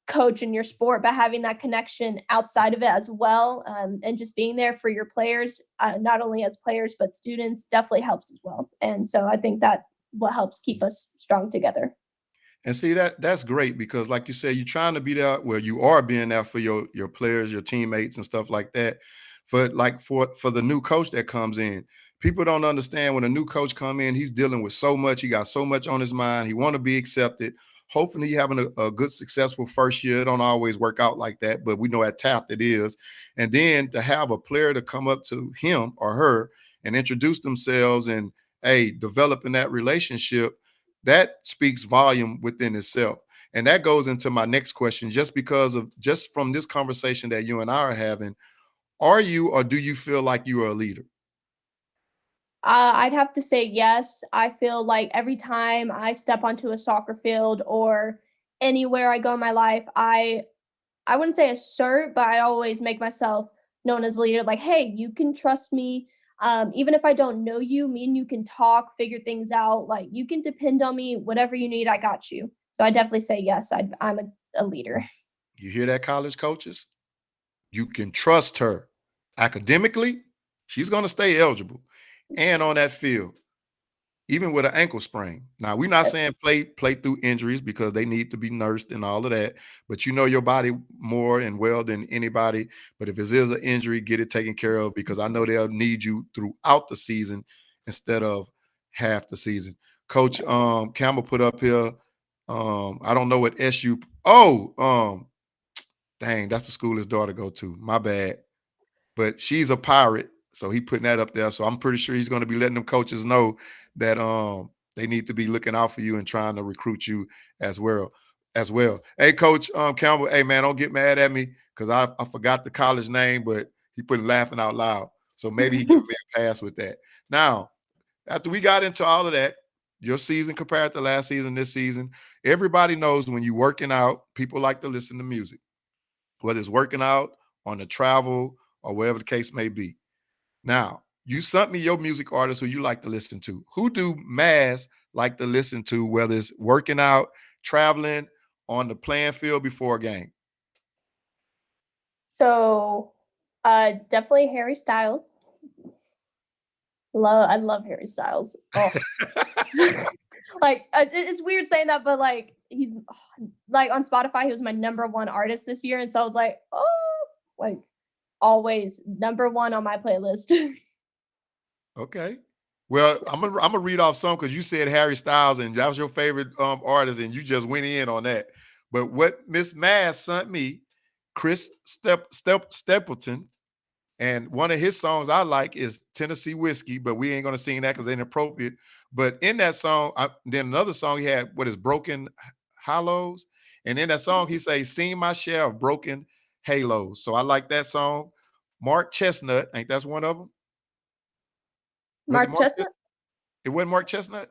coach in your sport, but having that connection outside of it as well, and just being there for your players, not only as players but students, definitely helps as well. And so I think that what helps keep us strong together. And see that's great because, like you said, you're trying to be there. Well, you are being there for your players, your teammates, and stuff like that. For the new coach that comes in, people don't understand when a new coach come in, he's dealing with so much. He got so much on his mind. He want to be accepted. Hopefully, he having a good, successful first year. It don't always work out like that, but we know at Taft it is. And then to have a player to come up to him or her and introduce themselves and developing that relationship, that speaks volume within itself. And that goes into my next question, just from this conversation that you and I are having, are you or do you feel like you are a leader? I'd have to say yes. I feel like every time I step onto a soccer field or anywhere I go in my life, I wouldn't say assert, but I always make myself known as a leader. Like, hey, you can trust me. Even if I don't know you, me and you can talk, figure things out. Like, you can depend on me. Whatever you need, I got you. So I definitely say yes. I'm a leader. You hear that, college coaches? You can trust her. Academically, she's going to stay eligible and on that field, even with an ankle sprain. Now, we're not saying play through injuries because they need to be nursed and all of that, but you know your body more and well than anybody. But if it is an injury, get it taken care of because I know they'll need you throughout the season instead of half the season. Coach Campbell put up here. I don't know what SU. Dang, that's the school his daughter go to. My bad. But she's a Pirate, so he putting that up there. So I'm pretty sure he's going to be letting them coaches know that they need to be looking out for you and trying to recruit you as well. Hey, Coach Campbell. Hey, man, don't get mad at me because I forgot the college name, but he put laughing out loud. So maybe he give me a pass with that. Now, after we got into all of that, your season compared to last season, this season, everybody knows when you're working out, people like to listen to music, whether it's working out, on the travel, or wherever the case may be. Now, you sent me your music artists who you like to listen to. Who do Maz like to listen to, whether it's working out, traveling, on the playing field before a game? So, definitely Harry Styles. I love Harry Styles. Oh, like it's weird saying that, but like he's like on Spotify, he was my number one artist this year, and so I was like, oh, like always number one on my playlist. Okay. Well, I'm gonna read off some because you said Harry Styles and that was your favorite artist, and you just went in on that. But what Miss Maz sent me, Chris Stapleton. And one of his songs I like is Tennessee Whiskey, but we ain't gonna sing that because it's inappropriate. But in that song, then another song he had, what is Broken Hollows? And in that song, he says, "Seen my share of broken halos." So I like that song. Mark Chestnut, ain't that's one of them? Was it Mark Mark? Chestnut. It wasn't Mark Chestnut?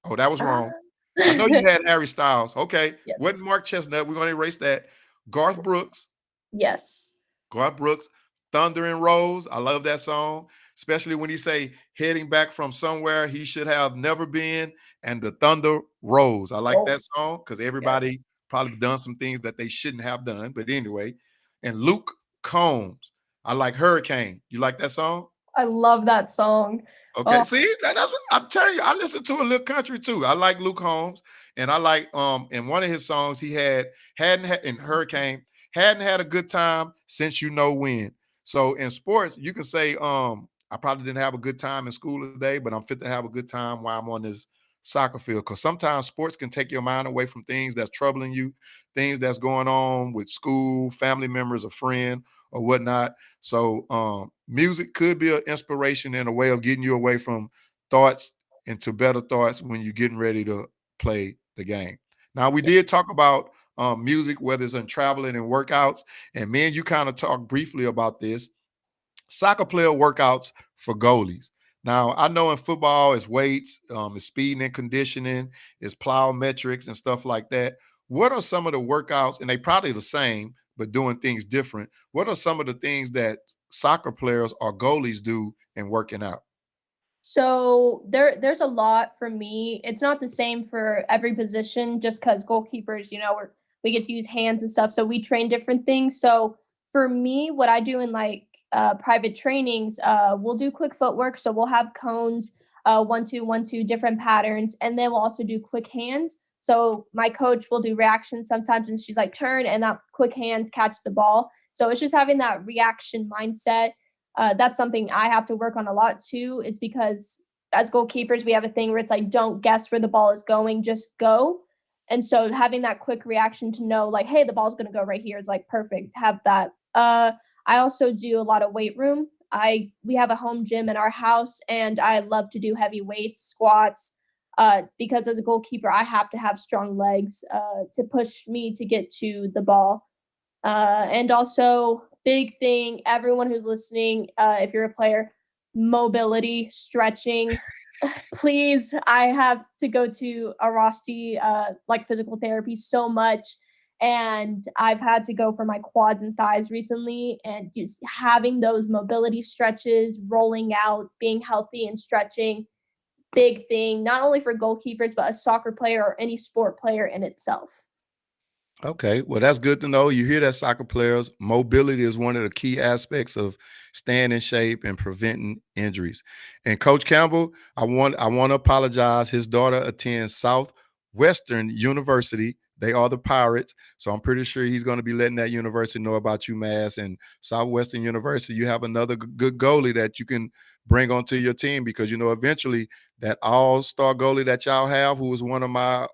Oh, that was Uh, wrong. I know you had Harry Styles. Okay, yes. wasn't Mark Chestnut. We're gonna erase that. Garth Brooks. Yes. Garth Brooks, Thunder and Rose. I love that song, especially when he say heading back from somewhere he should have never been, and the thunder rose. I like that Rose. song because Yes. everybody probably done some things that they shouldn't have done. But anyway, and Luke Combs. I like Hurricane. You like that song? I love that song. Okay, Oh, see, that's what I'm telling you. I listen to a little country too. I like Luke Holmes, and I like in one of his songs he hadn't had in Hurricane, hadn't had a good time since you know when. So in sports, you can say I probably didn't have a good time in school today, but I'm fit to have a good time while I'm on this soccer field, because sometimes sports can take your mind away from things that's troubling you, things that's going on with school, family members, a friend, or whatnot. So music could be an inspiration and a way of getting you away from thoughts into better thoughts when you're getting ready to play the game. Now, we did Yes. talk about music, whether it's in traveling and workouts, and me and you kind of talked briefly about this. Soccer player workouts for goalies. Now, I know in football it's weights, it's speed and conditioning, it's plyometrics and stuff like that. What are some of the workouts, and they probably the same, but doing things different? What are some of the things that soccer players or goalies do in working out? So there's a lot for me. It's not the same for every position just because goalkeepers, we get to use hands and stuff. So we train different things. So for me, what I do in like private trainings, we'll do quick footwork. So we'll have cones, 1, 2, 1, 2, different patterns, and then we'll also do quick hands. So my coach will do reactions sometimes, and she's like turn, and that quick hands catch the ball. So it's just having that reaction mindset. That's something I have to work on a lot too. It's because as goalkeepers, we have a thing where it's like, don't guess where the ball is going, just go. And so having that quick reaction to know, like, hey, the ball's going to go right here is like perfect. Have that. I also do a lot of weight room. We have a home gym in our house, and I love to do heavy weights, squats, because as a goalkeeper, I have to have strong legs to push me to get to the ball. And also, big thing, everyone who's listening, if you're a player, mobility, stretching. Please, I have to go to Arasti, like physical therapy so much. And I've had to go for my quads and thighs recently. And just having those mobility stretches, rolling out, being healthy and stretching, big thing, not only for goalkeepers, but a soccer player or any sport player in itself. Okay, well, that's good to know. You hear that, soccer players. Mobility is one of the key aspects of staying in shape and preventing injuries. And Coach Campbell, I want to apologize. His daughter attends Southwestern University. They are the Pirates, so I'm pretty sure he's going to be letting that university know about you, Mass. And Southwestern University, you have another good goalie that you can bring onto your team, because eventually that all-star goalie that y'all have, who was one of my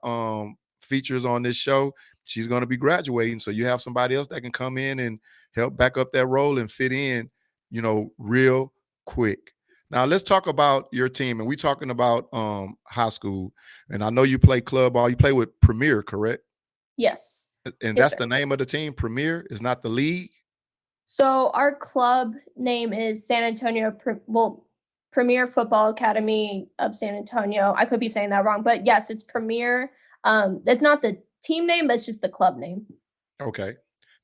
features on this show, she's going to be graduating. So you have somebody else that can come in and help back up that role and fit in, real quick. Now let's talk about your team. And we're talking about high school. And I know you play club ball. You play with Premier, correct? Yes. And Yes, that's sir. the name of the team, Premier, is not the league. So our club name is San Antonio, Premier Football Academy of San Antonio. I could be saying that wrong, but yes, it's Premier. It's not the team name, but it's just the club name. Okay.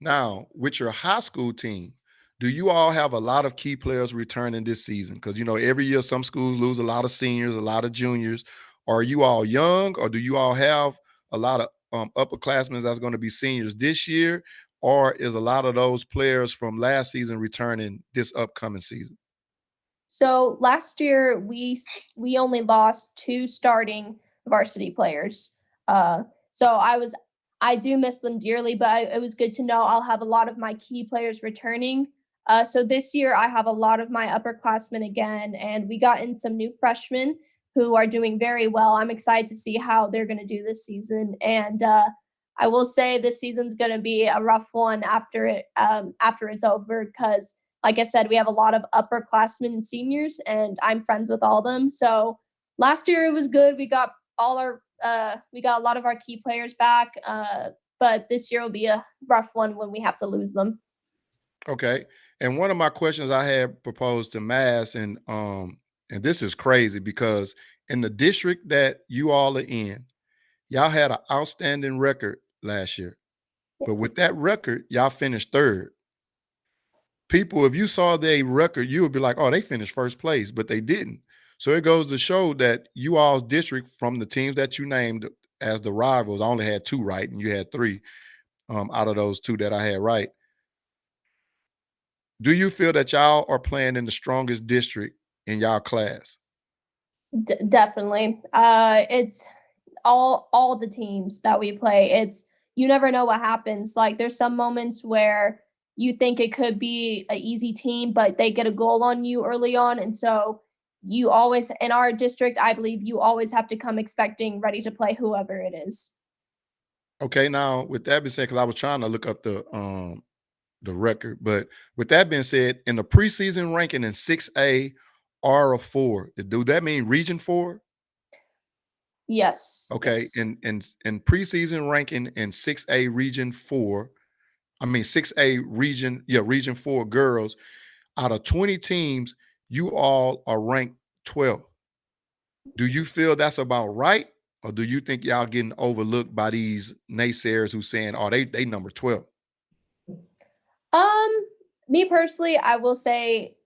Now, with your high school team, do you all have a lot of key players returning this season? Because every year some schools lose a lot of seniors, a lot of juniors. Are you all young, or do you all have a lot of upperclassmen that's going to be seniors this year, or is a lot of those players from last season returning this upcoming season? So last year we only lost 2 starting varsity players. So I do miss them dearly, but it was good to know I'll have a lot of my key players returning. So this year I have a lot of my upperclassmen again, and we got in some new freshmen who are doing very well. I'm excited to see how they're going to do this season, and I will say this season's going to be a rough one after it's over, because like I said, we have a lot of upperclassmen and seniors, and I'm friends with all of them. So last year it was good. We got a lot of our key players back, but this year will be a rough one when we have to lose them. Okay. And one of my questions I had proposed to Mass, and this is crazy because in the district that you all are in, y'all had an outstanding record last year. But with that record, y'all finished third. People, if you saw their record, you would be like, oh, they finished first place, but they didn't. So it goes to show that you all's district, from the teams that you named as the rivals, I only had 2 right, and you had 3 out of those 2 that I had right. Do you feel that y'all are playing in the strongest district in y'all class? Definitely. It's all the teams that we play. It's you never know what happens. Like there's some moments where you think it could be an easy team, but they get a goal on you early on, and so you always, in our district, I believe you always have to come expecting ready to play whoever it is. Okay, now with that being said, because I was trying to look up the record, but with that being said, in the preseason ranking in 6A or a 4, do that mean Region 4? Yes. Okay, Yes. in preseason ranking in 6A Region 4, I mean 6A Region, yeah, Region 4 girls, out of 20 teams, you all are ranked 12th. Do you feel that's about right? Or do you think y'all getting overlooked by these naysayers who saying, oh, they number 12? Me personally, I will say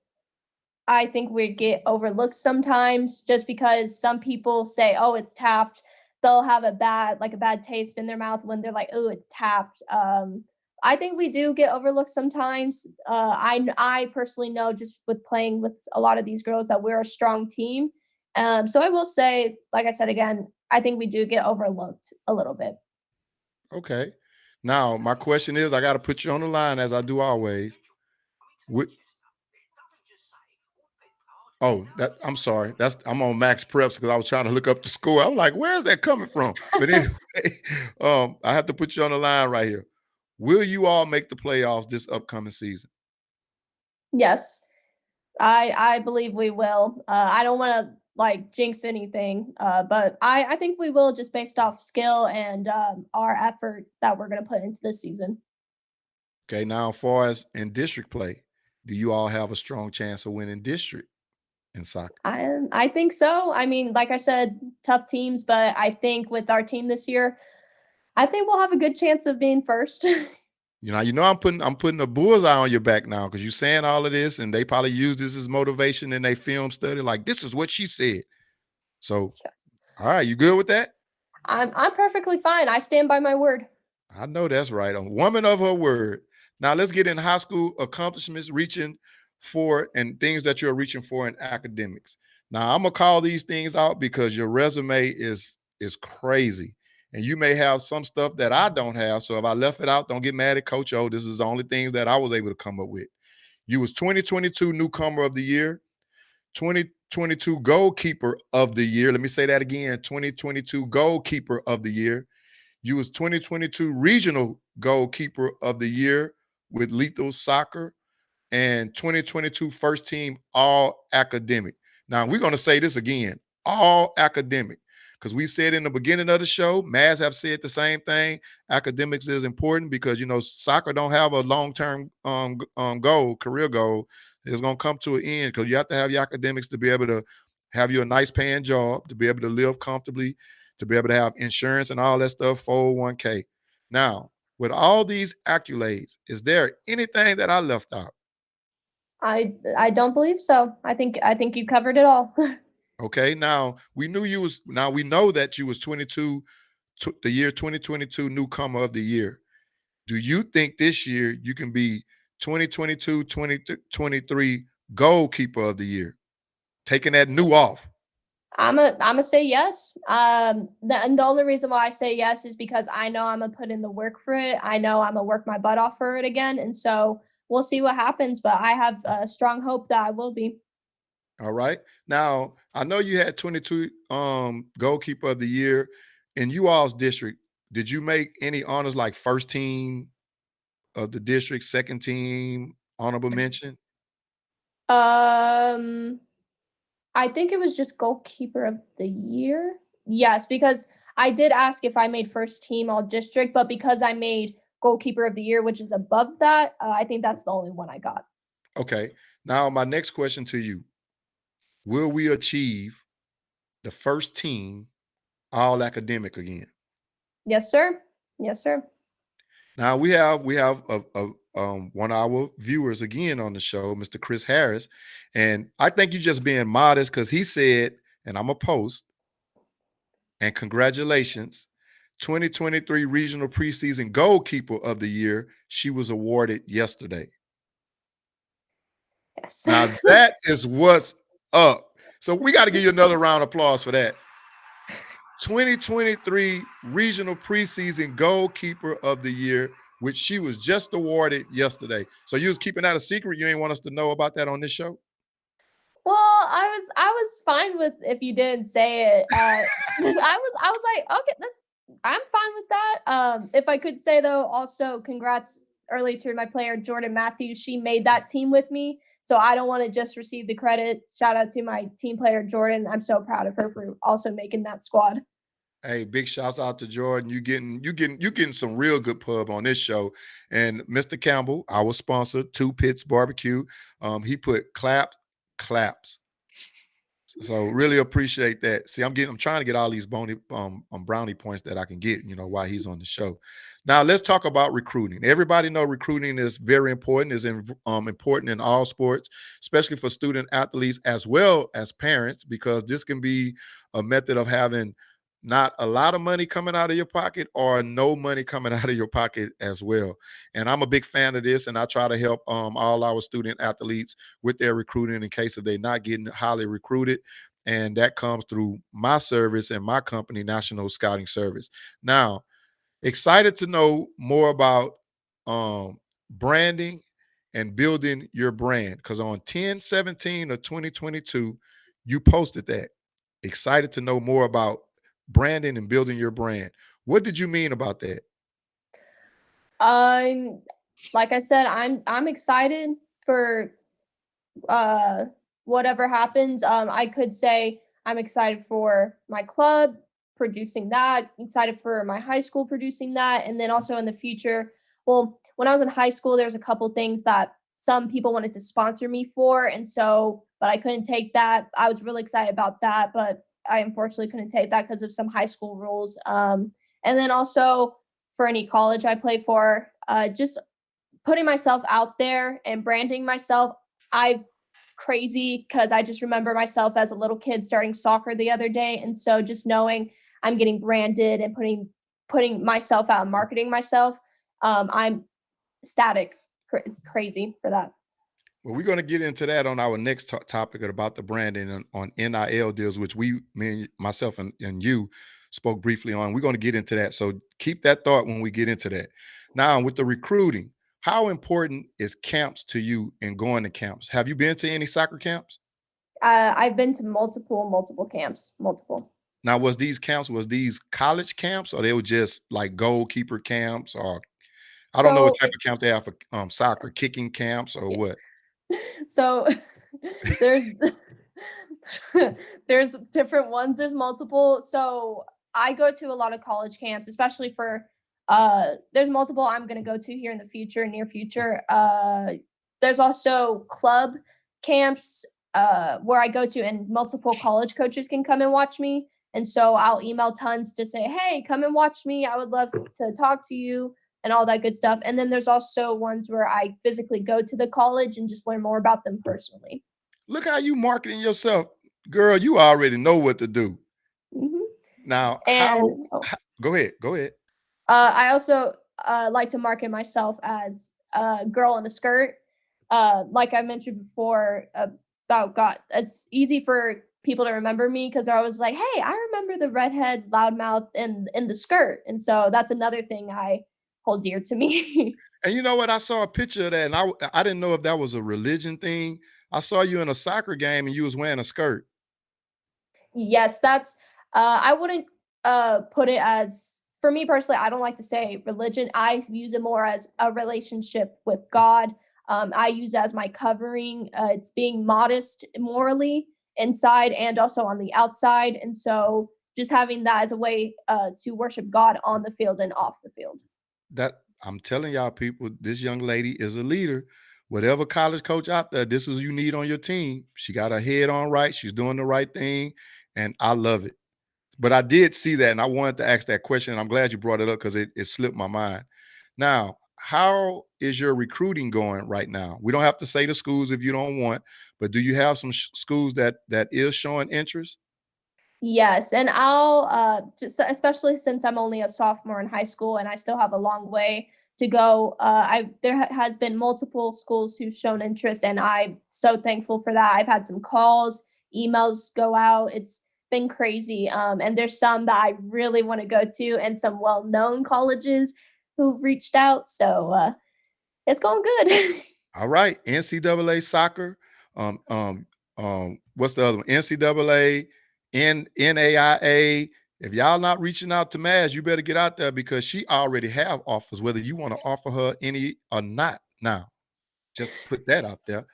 I think we get overlooked sometimes just because some people say, "Oh, it's Taft." They'll have a bad taste in their mouth when they're like, "Oh, it's Taft." I think we do get overlooked sometimes. I personally know just with playing with a lot of these girls that we're a strong team. So I will say, like I said again, I think we do get overlooked a little bit. Okay. Now, my question is, I got to put you on the line as I do always. Oh, I'm sorry. I'm on Max Preps because I was trying to look up the score. I'm like, where's that coming from? But anyway, I have to put you on the line right here. Will you all make the playoffs this upcoming season? Yes, I believe we will. I don't want to like jinx anything, but I think we will just based off skill and our effort that we're going to put into this season. Okay, now as far as in district play, do you all have a strong chance of winning district in soccer? I think so. I mean, like I said, tough teams, but I think with our team this year, I think we'll have a good chance of being first. I'm putting a bullseye on your back now because you're saying all of this, and they probably use this as motivation in their film study. Like, this is what she said. So, Yes. all right, you good with that? I'm perfectly fine. I stand by my word. I know that's right. A woman of her word. Now let's get in high school accomplishments, reaching for and things that you're reaching for in academics. Now I'm gonna call these things out because your resume is crazy, and you may have some stuff that I don't have. So if I left it out, don't get mad at Coach O. This is the only things that I was able to come up with. You was 2022 newcomer of the year, 2022 goalkeeper of the year. Let me say that again: 2022 goalkeeper of the year. You was 2022 regional goalkeeper of the year with Lethal Soccer and 2022 first team all academic. Now we're going to say this again, all academic, because we said in the beginning of the show, Maz have said the same thing. Academics is important because, soccer don't have a long-term goal, career goal. It's going to come to an end because you have to have your academics to be able to have you a nice paying job, to be able to live comfortably, to be able to have insurance and all that stuff, 401k. Now, with all these accolades, is there anything that I left out? I don't believe so. I think you covered it all. Okay, now we know that you was 22, the year 2022 newcomer of the year. Do you think this year you can be 2022, 2023 goalkeeper of the year? Taking that new off. I'm a say yes. And the only reason why I say yes is because I know I'm gonna put in the work for it. I know I'm gonna work my butt off for it again, and so we'll see what happens. But I have a strong hope that I will be. All right. Now, I know you had 22 goalkeeper of the year in you all's district. Did you make any honors like first team of the district, second team, honorable mention? Um, I think it was just goalkeeper of the year. Yes, because I did ask if I made first team all district, but because I made goalkeeper of the year, which is above that, I think that's the only one I got. Okay. Now, my next question to you: will we achieve the first team all academic again? Yes, sir. Yes, sir. Now we have one of our viewers again on the show, Mr. Chris Harris, and I think you're just being modest because he said, and I'm a post, and congratulations, 2023 regional preseason goalkeeper of the year. She was awarded yesterday. Yes. Now that is what's up. So we got to give you another round of applause for that. 2023 regional preseason goalkeeper of the year, which she was just awarded yesterday. So you was keeping that a secret? You ain't want us to know about that on this show? Well, I was fine with if you didn't say it. I was like, okay, I'm fine with that. If I could say though, also congrats early to my player Jordan Matthews. She made that team with me, so I don't want to just receive the credit. Shout out to my team player Jordan. I'm so proud of her for also making that squad. Hey, big shouts out to Jordan. You getting some real good pub on this show. And Mr. Campbell, our sponsor, Two Pits Barbecue. He put claps. So really appreciate that. See, I'm trying to get all these brownie points that I can get, while he's on the show. Now let's talk about recruiting. Everybody know recruiting is very important, important in all sports, especially for student athletes as well as parents, because this can be a method of having not a lot of money coming out of your pocket or no money coming out of your pocket as well. And I'm a big fan of this, and I try to help all our student athletes with their recruiting in case if they're not getting highly recruited. And that comes through my service and my company, National Scouting Service. Now, excited to know more about branding and building your brand, because on 10/17 of 2022, you posted that. Excited to know more about branding and building your brand. What did you mean about that? Like I said, I'm excited for uh whatever happens. I could say I'm excited for my club producing that, excited for my high school producing that, and then also in the future. Well, when I was in high school, there's a couple things that some people wanted to sponsor me for, and so but I couldn't take that. I was really excited about that, but I unfortunately couldn't take that because of some high school rules. And then also for any college I play for, just putting myself out there and branding myself. I've crazy because I just remember myself as a little kid starting soccer the other day, and so just knowing I'm getting branded and putting myself out and marketing myself, I'm ecstatic. It's crazy for that. Well, we're going to get into that on our next topic about the branding on NIL deals, which myself and you spoke briefly on. We're going to get into that. So keep that thought when we get into that. Now, with the recruiting, how important is camps to you and going to camps? Have you been to any soccer camps? I've been to multiple camps, multiple. Now, was these college camps, or they were just like goalkeeper camps, or I don't know what So type of camp they have for soccer, kicking camps or what? so there's there's different ones, there's multiple. So I go to a lot of college camps, especially for there's multiple I'm going to go to here in the future, near future. There's also club camps where I go to, and multiple college coaches can come and watch me, and so I'll email tons to say, hey, come and watch me, I would love to talk to you and all that good stuff. And then there's also ones where I physically go to the college and just learn more about them personally. Look how you marketing yourself, girl. You already know what to do. Hmm. Now, And go ahead. Go ahead. I also like to market myself as a girl in a skirt. Like I mentioned before about God, it's easy for people to remember me because they're always like, "Hey, I remember the redhead loudmouth in the skirt," and so that's another thing I hold dear to me. And you know what? I saw a picture of that, and I didn't know if that was a religion thing. I saw you in a soccer game, and you was wearing a skirt. Yes, that's I wouldn't put it as, for me personally, I don't like to say religion. I use it more as a relationship with God. I use it as my covering. It's being modest morally inside and also on the outside. And so just having that as a way to worship God on the field and off the field. That I'm telling y'all, people, this young lady is a leader. Whatever college coach out there, this is you need on your team. She got her head on right. She's doing the right thing, and I love it. But I did see that, and I wanted to ask that question, and I'm glad you brought it up because it slipped my mind. Now, how is your recruiting going right now? We don't have to say the schools if you don't want, but do you have some schools that is showing interest? Yes, and I'll just especially since I'm only a sophomore in high school and I still have a long way to go. Has been multiple schools who've shown interest, and I'm so thankful for that. I've had some calls, emails go out. It's been crazy. And there's some that I really want to go to, and some well-known colleges who've reached out. So it's going good. All right, NCAA soccer. what's the other one? NCAA, NAIA. If y'all not reaching out to Maz, you better get out there because she already have offers, whether you want to offer her any or not. Now, just to put that out there.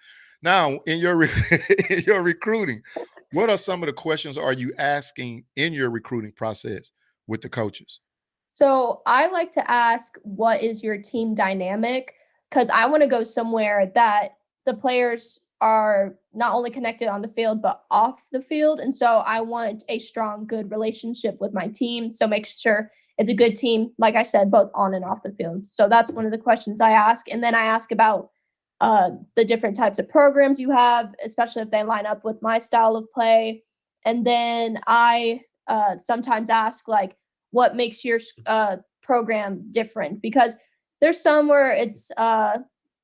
Now, in your in your recruiting, what are some of the questions are you asking in your recruiting process with the coaches? So I like to ask, what is your team dynamic? Because I want to go somewhere that the players are not only connected on the field, but off the field. And so I want a strong, good relationship with my team. So make sure it's a good team, like I said, both on and off the field. So that's one of the questions I ask. And then I ask about the different types of programs you have, especially if they line up with my style of play. And then I sometimes ask, like, what makes your program different? Because there's some where it's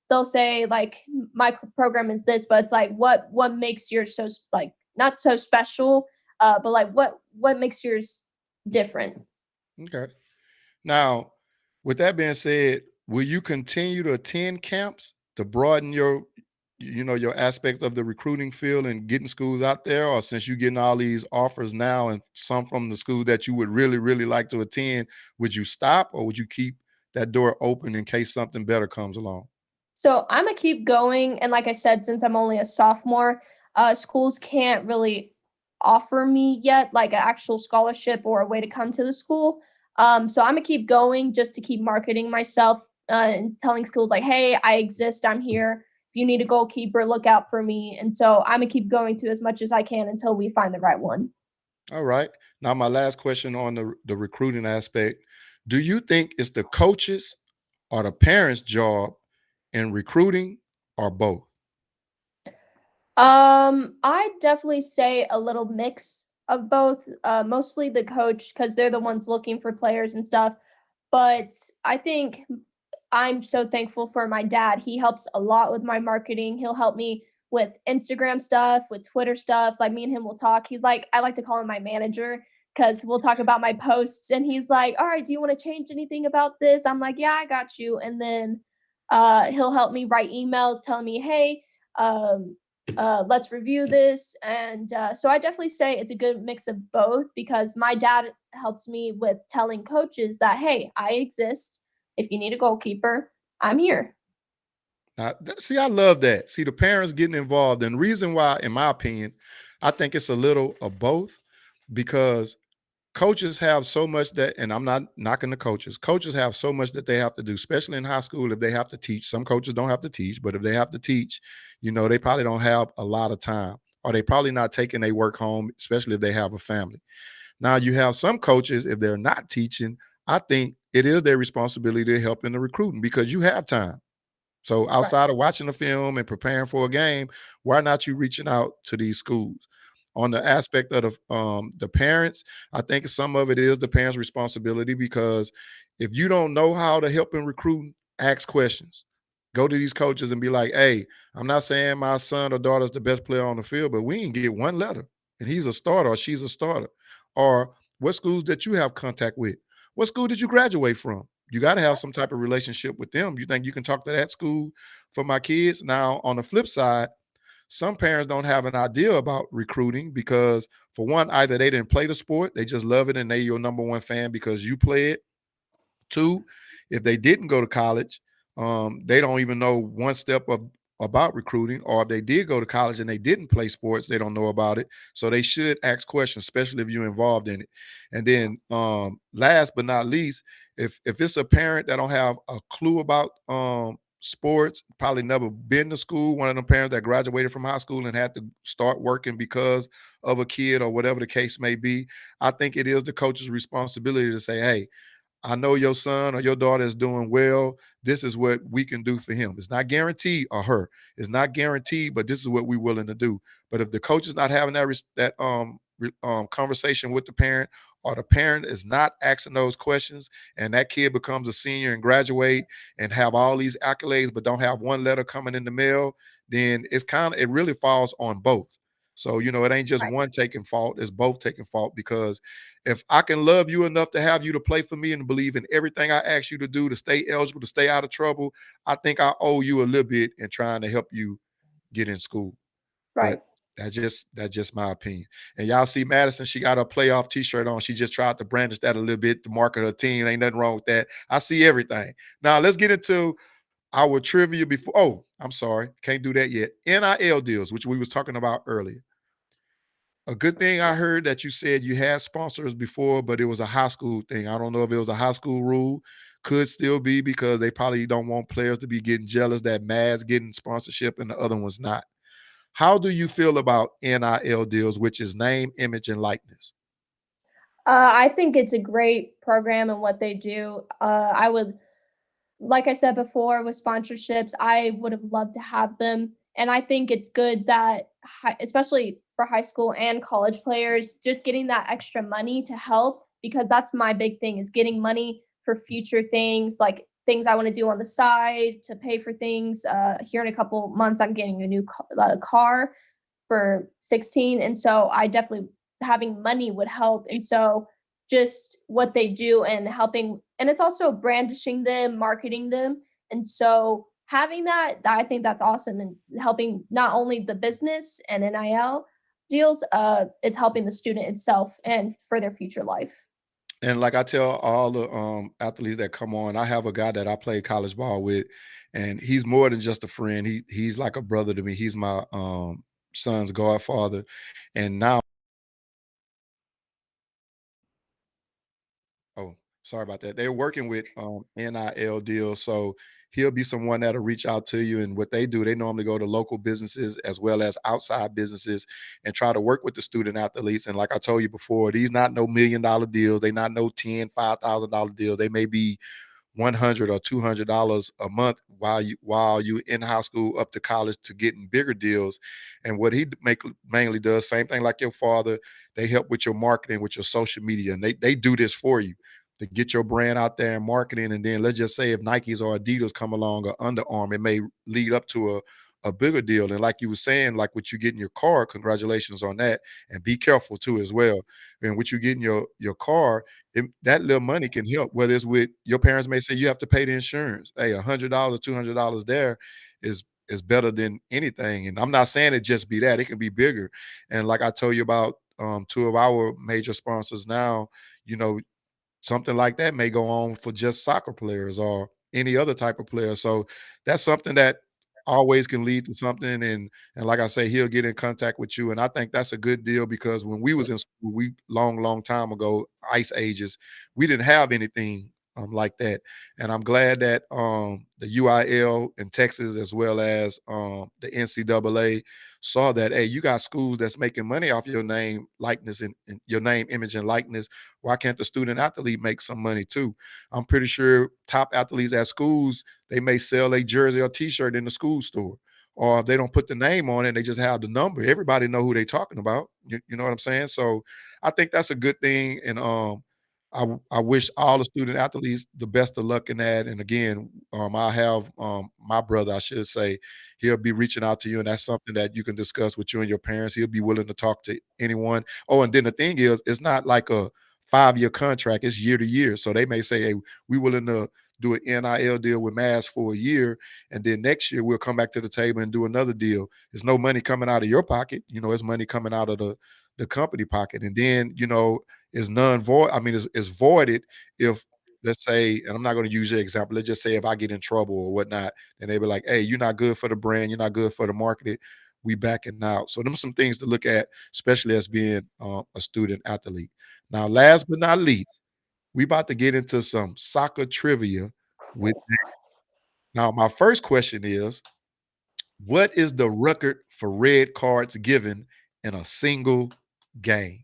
they'll say like my program is this, but it's like what makes yours so like not so special, but like what makes yours different? Okay. Now, with that being said, will you continue to attend camps to broaden your, your aspect of the recruiting field and getting schools out there? Or since you're getting all these offers now and some from the school that you would really, really like to attend, would you stop or would you keep that door open in case something better comes along? So I'm gonna keep going, and like I said, since I'm only a sophomore, schools can't really offer me yet like an actual scholarship or a way to come to the school. So I'm gonna keep going just to keep marketing myself and telling schools like, "Hey, I exist. I'm here. If you need a goalkeeper, look out for me." And so I'm gonna keep going to as much as I can until we find the right one. All right. Now, my last question on the recruiting aspect. Do you think it's the coaches or the parents' job in recruiting or both? I definitely say a little mix of both. Mostly the coach because they're the ones looking for players and stuff. But I think I'm so thankful for my dad. He helps a lot with my marketing. He'll help me with Instagram stuff, with Twitter stuff. Like me and him will talk. He's like, I like to call him my manager because we'll talk about my posts. And he's like, all right, do you want to change anything about this? I'm like, yeah, I got you. And then he'll help me write emails telling me, hey, um, let's review this. And so I definitely say it's a good mix of both because my dad helps me with telling coaches that, hey, I exist. If you need a goalkeeper, I'm here. See, I love that. See, the parents getting involved. And the reason why, in my opinion, I think it's a little of both because coaches have so much that, and I'm not knocking the coaches. Coaches have so much that they have to do, especially in high school. If they have to teach, some coaches don't have to teach, but if they have to teach, they probably don't have a lot of time, or they probably not taking their work home, especially if they have a family. Now, you have some coaches, if they're not teaching, I think it is their responsibility to help in the recruiting because you have time. So Right. outside of watching the film and preparing for a game, why not you reaching out to these schools? On the aspect of the parents, I think some of it is the parents' responsibility because if you don't know how to help in recruiting, ask questions. Go to these coaches and be like, "Hey, I'm not saying my son or daughter's the best player on the field, but we can get one letter and he's a starter or she's a starter." Or what schools that you have contact with? What school did you graduate from? You got to have some type of relationship with them. You think you can talk to that school for my kids? Now, on the flip side, some parents don't have an idea about recruiting because, for one, either they didn't play the sport, they just love it, and they your number one fan because you play it. Two, if they didn't go to college, they don't even know one step of about recruiting, or if they did go to college and they didn't play sports, they don't know about it. So they should ask questions, especially if you're involved in it. And then last but not least, if it's a parent that don't have a clue about sports, probably never been to school, one of them parents that graduated from high school and had to start working because of a kid or whatever the case may be, I think it is the coach's responsibility to say, hey, I know your son or your daughter is doing well. This is what we can do for him. It's not guaranteed, or her. It's not guaranteed, but this is what we're willing to do. But if the coach is not having that conversation with the parent, or the parent is not asking those questions, and that kid becomes a senior and graduate and have all these accolades, but don't have one letter coming in the mail, then it really falls on both. So, it ain't just Right. one taking fault, it's both taking fault because if I can love you enough to have you to play for me and believe in everything I ask you to do to stay eligible, to stay out of trouble, I think I owe you a little bit in trying to help you get in school. But Right. That's just my opinion. And y'all see Madissyn, she got a playoff T-shirt on. She just tried to brandish that a little bit to market her team. Ain't nothing wrong with that. I see everything. Now let's get into our trivia before. Oh, I'm sorry, can't do that yet. NIL deals, which we was talking about earlier. A good thing I heard that you said you had sponsors before, but it was a high school thing. I don't know if it was a high school rule. Could still be because they probably don't want players to be getting jealous that Mad's getting sponsorship and the other one's not. How do you feel about NIL deals, which is name, image, and likeness? I think it's a great program and what they do. I would, like I said before, with sponsorships, I would have loved to have them. And I think it's good that, especially for high school and college players, just getting that extra money to help, because that's my big thing, is getting money for future things, like things I want to do on the side to pay for things. Here in a couple months, I'm getting a new car for 16. And so I definitely, having money would help. And so just what they do and helping, and it's also brandishing them, marketing them. And so having that, I think that's awesome, and helping not only the business and NIL deals, it's helping the student itself and for their future life. And like I tell all the athletes that come on, I have a guy that I play college ball with, and he's more than just a friend. He's like a brother to me. He's my son's godfather, and now, oh, sorry about that. They're working with NIL deals, so he'll be someone that'll reach out to you. And what they do, they normally go to local businesses as well as outside businesses and try to work with the student athletes. And like I told you before, these not no $1 million deals. They not no $10,000, $5,000 deals. They may be $100 or $200 a month while you in high school up to college to getting bigger deals. And what he mainly does, same thing like your father, they help with your marketing, with your social media, and they do this for you to get your brand out there and marketing. And then let's just say if Nikes or Adidas come along or Under Armour, it may lead up to a bigger deal. And like you were saying, like what you get in your car, congratulations on that. And be careful too as well. And what you get in your car, that little money can help. Whether it's with your parents may say you have to pay the insurance. Hey, $100, $200 there is better than anything. And I'm not saying it just be that; it can be bigger. And like I told you about two of our major sponsors now, you know, something like that may go on for just soccer players or any other type of player. So that's something that always can lead to something. And like I say, he'll get in contact with you. And I think that's a good deal because when we was in school, we long time ago, ice ages, we didn't have anything like that. And I'm glad that the UIL in Texas as well as the NCAA saw that, hey, you got schools that's making money off your name, likeness, and your name, image, and likeness. Why can't the student athlete make some money too? I'm pretty sure top athletes at schools, they may sell a jersey or t-shirt in the school store. Or if they don't put the name on it, they just have the number. Everybody know who they talking about. You know what I'm saying? So I think that's a good thing. And I wish all the student athletes the best of luck in that. And again, I have my brother, I should say, he'll be reaching out to you, and that's something that you can discuss with you and your parents. He'll be willing to talk to anyone. Oh, and then the thing is, it's not like a 5-year contract, it's year to year. So they may say, hey, we willing to do an NIL deal with Mass for a year, and then next year we'll come back to the table and do another deal. There's no money coming out of your pocket, it's money coming out of the company pocket. And then, it's non-void. I mean, it's voided if, let's say, and I'm not going to use your example. Let's just say if I get in trouble or whatnot, and they be like, hey, you're not good for the brand, you're not good for the market, we backing out. So them are some things to look at, especially as being a student athlete. Now, last but not least, we about to get into some soccer trivia with that. Now, my first question is, what is the record for red cards given in a single game?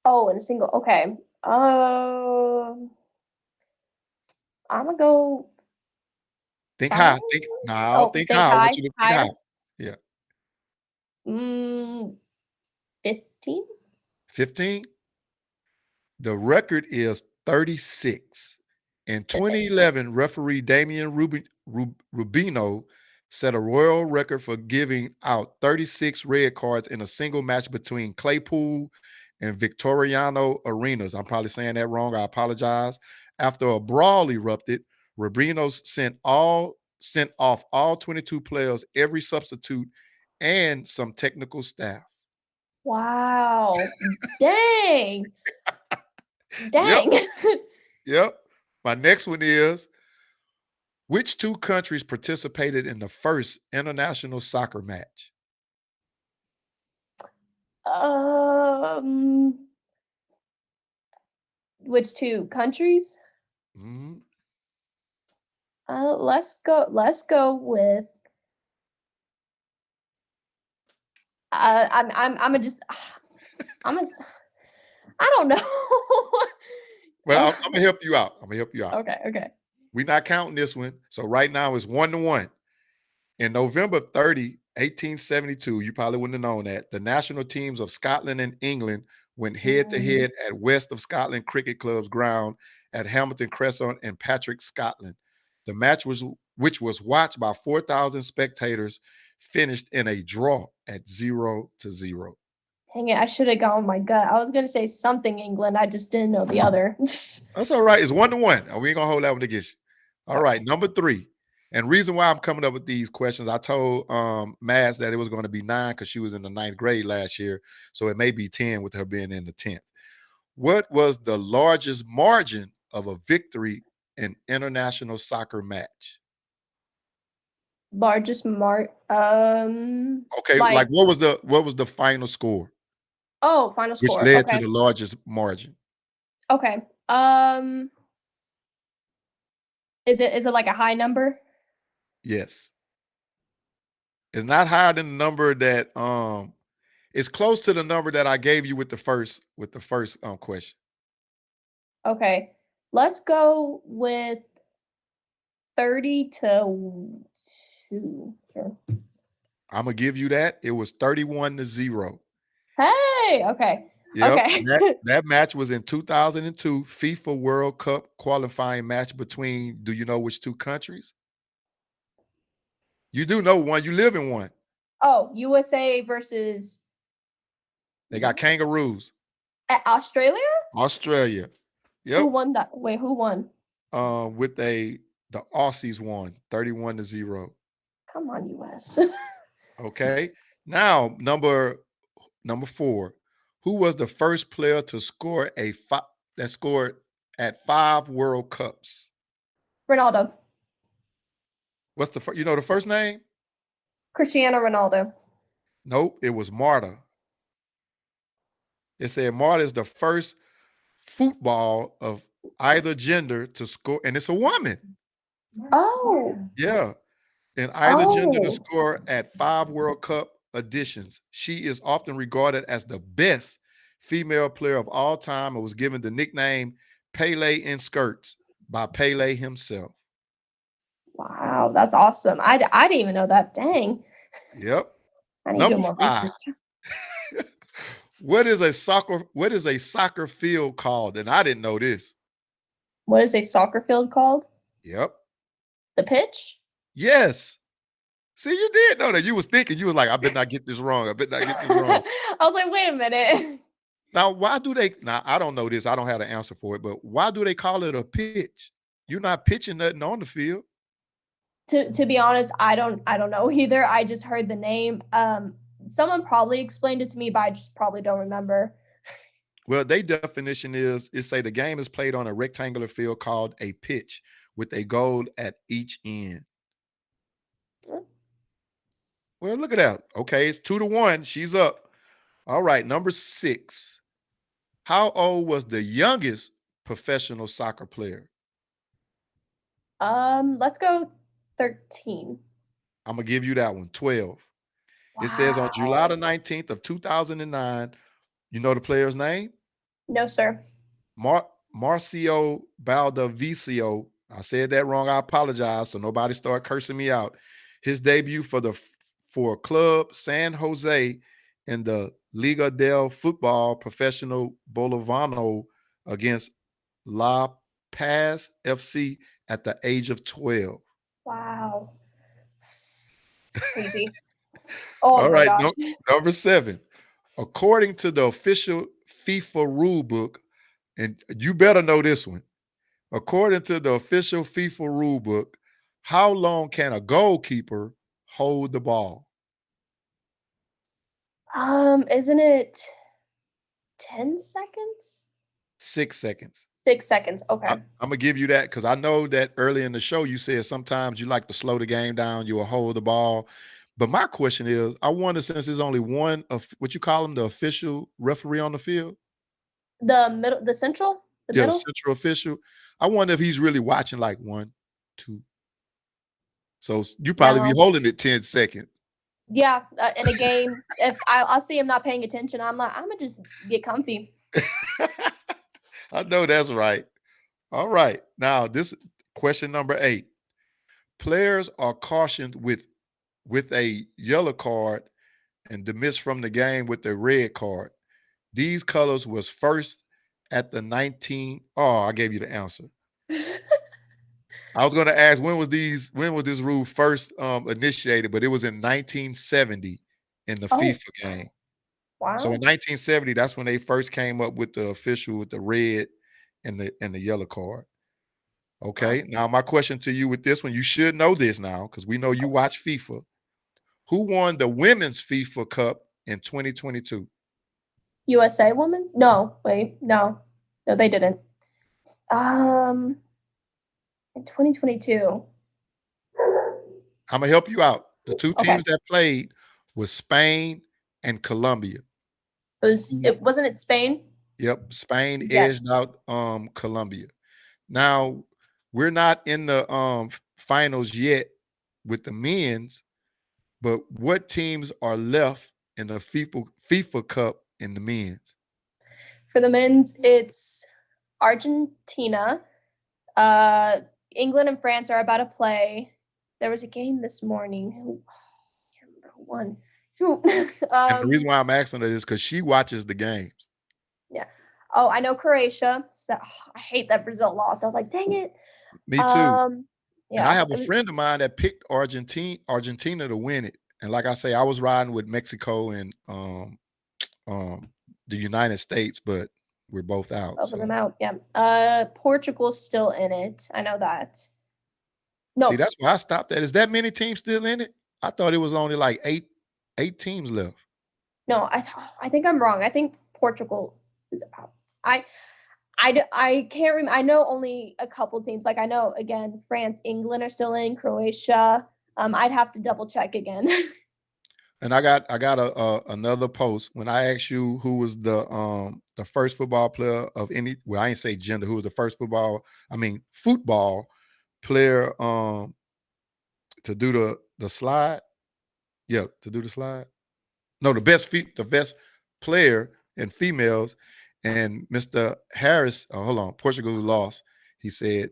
Oh, in a single, okay. I'm gonna go Think high. 5. Think Think high. I want high, you to think high. higher. Yeah. 15. 15. The record is 36. In 2011, referee Damian Rubino set a royal record for giving out 36 red cards in a single match between Claypool and Victoriano Arenas. I'm probably saying that wrong. I apologize. After a brawl erupted, Rubino sent off all 22 players, every substitute, and some technical staff. Wow. Dang. Yep. Dang. Yep. My next one is, which two countries participated in the first international soccer match? Um, which two countries? Mhm. Let's go with. I'm just. I'm a. I don't know. Well, I'm gonna help you out. I'm gonna help you out. Okay. We're not counting this one. So right now it's 1-1. In November 30, 1872, you probably wouldn't have known that, the national teams of Scotland and England went head to head at West of Scotland Cricket Club's ground at Hamilton Crescent in Patrick, Scotland. The match which was watched by 4,000 spectators, finished in a draw at 0-0. Dang it! I should have gone with my gut. I was gonna say something England. I just didn't know the other. That's all right. It's 1-1. And we ain't gonna hold that one against you. All right, Okay. number 3. And reason why I'm coming up with these questions, I told Mads that it was going to be 9 because she was in the 9th grade last year. So it may be 10 with her being in the 10th. What was the largest margin of a victory in international soccer match? Largest Okay, like like what was the final score, final which score. led to Okay. the largest margin? Okay. Is it like a high number? Yes. It's not higher than the number that it's close to the number that I gave you with the first question. Okay. Let's go with 30-2. Sure. I'm gonna give you that. It was 31-0. Hey, okay. Yep. Okay. That match was in 2002 FIFA World Cup qualifying match between, do you know which two countries? You do know one. You live in one. Oh, USA versus They got kangaroos. Australia? Australia. Who Yep. won that? Wait, who won? With the Aussies won 31-0. Come on, US. Okay. Now, number 4. Who was the first player to score that scored at 5 World Cups? Ronaldo. What's the first name? Cristiano Ronaldo. Nope, it was Marta. It said Marta is the first football of either gender to score, and it's a woman. Oh. Yeah. In either gender to Oh. score at 5 World Cup editions. She is often regarded as the best female player of all time and was given the nickname Pele in skirts by Pele himself. Wow, that's awesome. I didn't even know that. Dang. Yep. I need to do Number more 5. research. What is a soccer field called? And I didn't know this. What is a soccer field called? Yep. The pitch? Yes. See, you did know that. You was thinking, you was like, I better not get this wrong. I better not get this wrong. I was like, wait a minute. Now, I don't know this. I don't have the answer for it, but why do they call it a pitch? You're not pitching nothing on the field. To be honest, I don't know either. I just heard the name. Someone probably explained it to me, but I just probably don't remember. Well, their definition is say the game is played on a rectangular field called a pitch with a goal at each end. Well, look at that. Okay, it's 2-1. She's up. All right, number 6. How old was the youngest professional soccer player? Let's go 13. I'm gonna give you that one, 12. It says on July the 19th of 2009. You know the player's name? No, sir. Marcio Baldavicio. I said that wrong. I apologize. So nobody start cursing me out. His debut for Club San Jose in the Liga del Futbol Professional Bolivano against La Paz FC at the age of 12. Wow. It's crazy. Oh All my right, gosh. number 7. According to the official FIFA rule book, and you better know this one. According to the official FIFA rule book, how long can a goalkeeper hold the ball? Isn't it 10 seconds? 6 seconds. 6 seconds. Okay. I'm gonna give you that because I know that early in the show you said sometimes you like to slow the game down, you will hold the ball. But my question is, I wonder since there's only one of what you call him, the official referee on the field, The central, the yeah, the middle. central official. I wonder if he's really watching like 1, 2. So you probably be No. holding it 10 seconds. Yeah, in a game, if I'll see him not paying attention, I'm like, I'm gonna just get comfy. I know that's right. All right. Now, this question number 8. Players are cautioned with a yellow card and dismissed from the game with a red card. These colors was first at the 19. Oh, I gave you the answer. I was going to ask when was this rule first initiated, but it was in 1970 in the Oh, FIFA game. So in wow. 1970, that's when they first came up with the official with the red and the yellow card. Wow. Okay. Now my question to you with this one, you should know this now because we know you watch FIFA. Who won the Women's FIFA Cup in 2022? USA women's? No, wait, no. No, they didn't. Um, in 2022. I'm gonna help you out. The 2 Okay. teams that played was Spain and Colombia. It wasn't it Spain? Yep, Spain edged Yes. out Colombia. Now, we're not in the finals yet with the men's, but what teams are left in the FIFA Cup in the men's? For the men's, it's Argentina. Uh, England and France are about to play. There was a game this morning. I can't remember who won. Shoot. And the reason why I'm asking her is because she watches the games. Yeah. Oh, I know Croatia. So I hate that Brazil lost. I was like, dang it. Me too. And I Yeah. have a friend of mine that picked Argentina to win it. And like I say, I was riding with Mexico and the United States, but we're both out. Both of So them out. Yeah. Portugal's still in it. I know that. see, No, that's why I stopped at. Is that many teams still in it? I thought it was only like eight teams left. no. I think I'm wrong. I think Portugal is out. I I can't remember. I know only a couple teams. Like I know again, France, England are still in. Croatia. I'd have to double check again. And I got another post when I asked you who was the first football player of any, well, I ain't say gender, who was the first football player to do the slide. Yeah, to do the slide. No, the best player in females. And Mr. Harris, hold on, Portugal lost. He said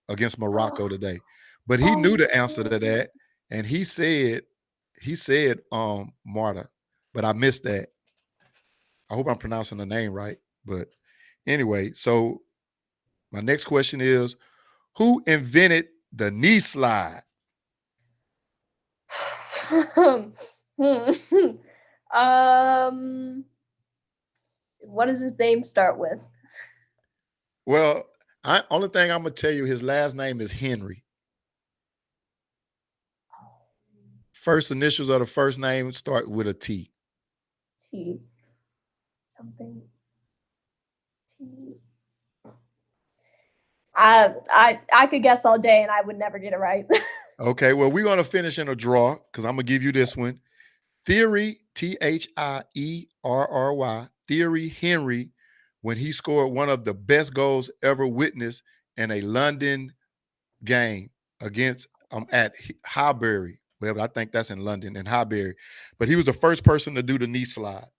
against Morocco today. But he knew the answer to that. And he said Marta. But I missed that. I hope I'm pronouncing the name right. But anyway, so my next question is, who invented the knee slide? What does his name start with? Well, only thing I'm gonna tell you, his last name is Henry. First initials of the first name start with a T. T. Something. T. I could guess all day and I would never get it right. Okay, well, we're gonna finish in a draw because I'm gonna give you this one. Thierry, Thierry, Thierry Henry, when he scored one of the best goals ever witnessed in a London game against at Highbury. Well, I think that's in London, in Highbury. But he was the first person to do the knee slide.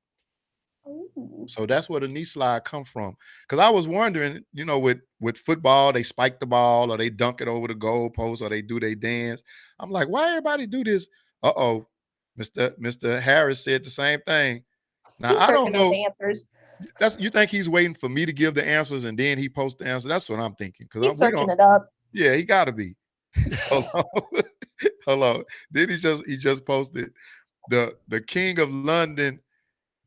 Ooh. So that's where the knee slide come from. Because I was wondering, with football, they spike the ball or they dunk it over the goalpost or they do they dance. I'm like, why everybody do this? Uh-oh. Mr. Harris said the same thing. Now, He's I don't searching up know. the answers. You think he's waiting for me to give the answers and then he posts the answer? That's what I'm thinking. He's Because we searching don't. it up. Yeah, he got to be. Hold on. Hold on. Then he just posted the King of London.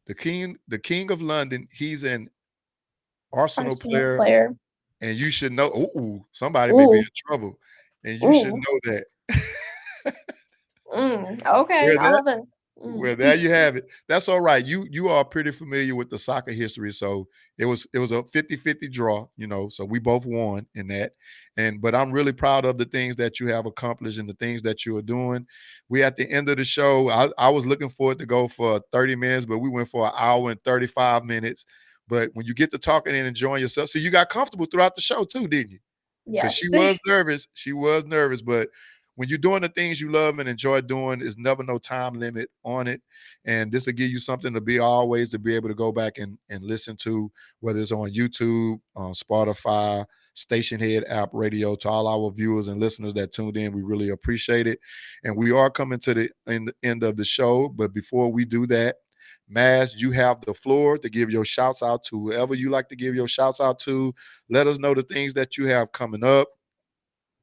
The King of London. He's an Arsenal Arsenal player, player. and you should know. Ooh, somebody may be in Ooh. trouble, and you should Ooh. know that. Okay. Where I'll that have a Well, there you have it. That's all right. You are pretty familiar with the soccer history, so it was a 50-50 draw, so we both won in that. But I'm really proud of the things that you have accomplished and the things that you are doing. We at the end of the show, I was looking for it to go for 30 minutes, but we went for an hour and 35 minutes. But when you get to talking and enjoying yourself, so you got comfortable throughout the show too, didn't you? Because she Yes. was nervous. She was nervous, but when you're doing the things you love and enjoy doing, there's never no time limit on it. And this will give you something to be always to be able to go back and listen to, whether it's on YouTube, on Spotify, Station Head app, radio. To all our viewers and listeners that tuned in, we really appreciate it. And we are coming to the end of the show. But before we do that, Maz, you have the floor to give your shouts out to whoever you like to give your shouts out to. Let us know the things that you have coming up.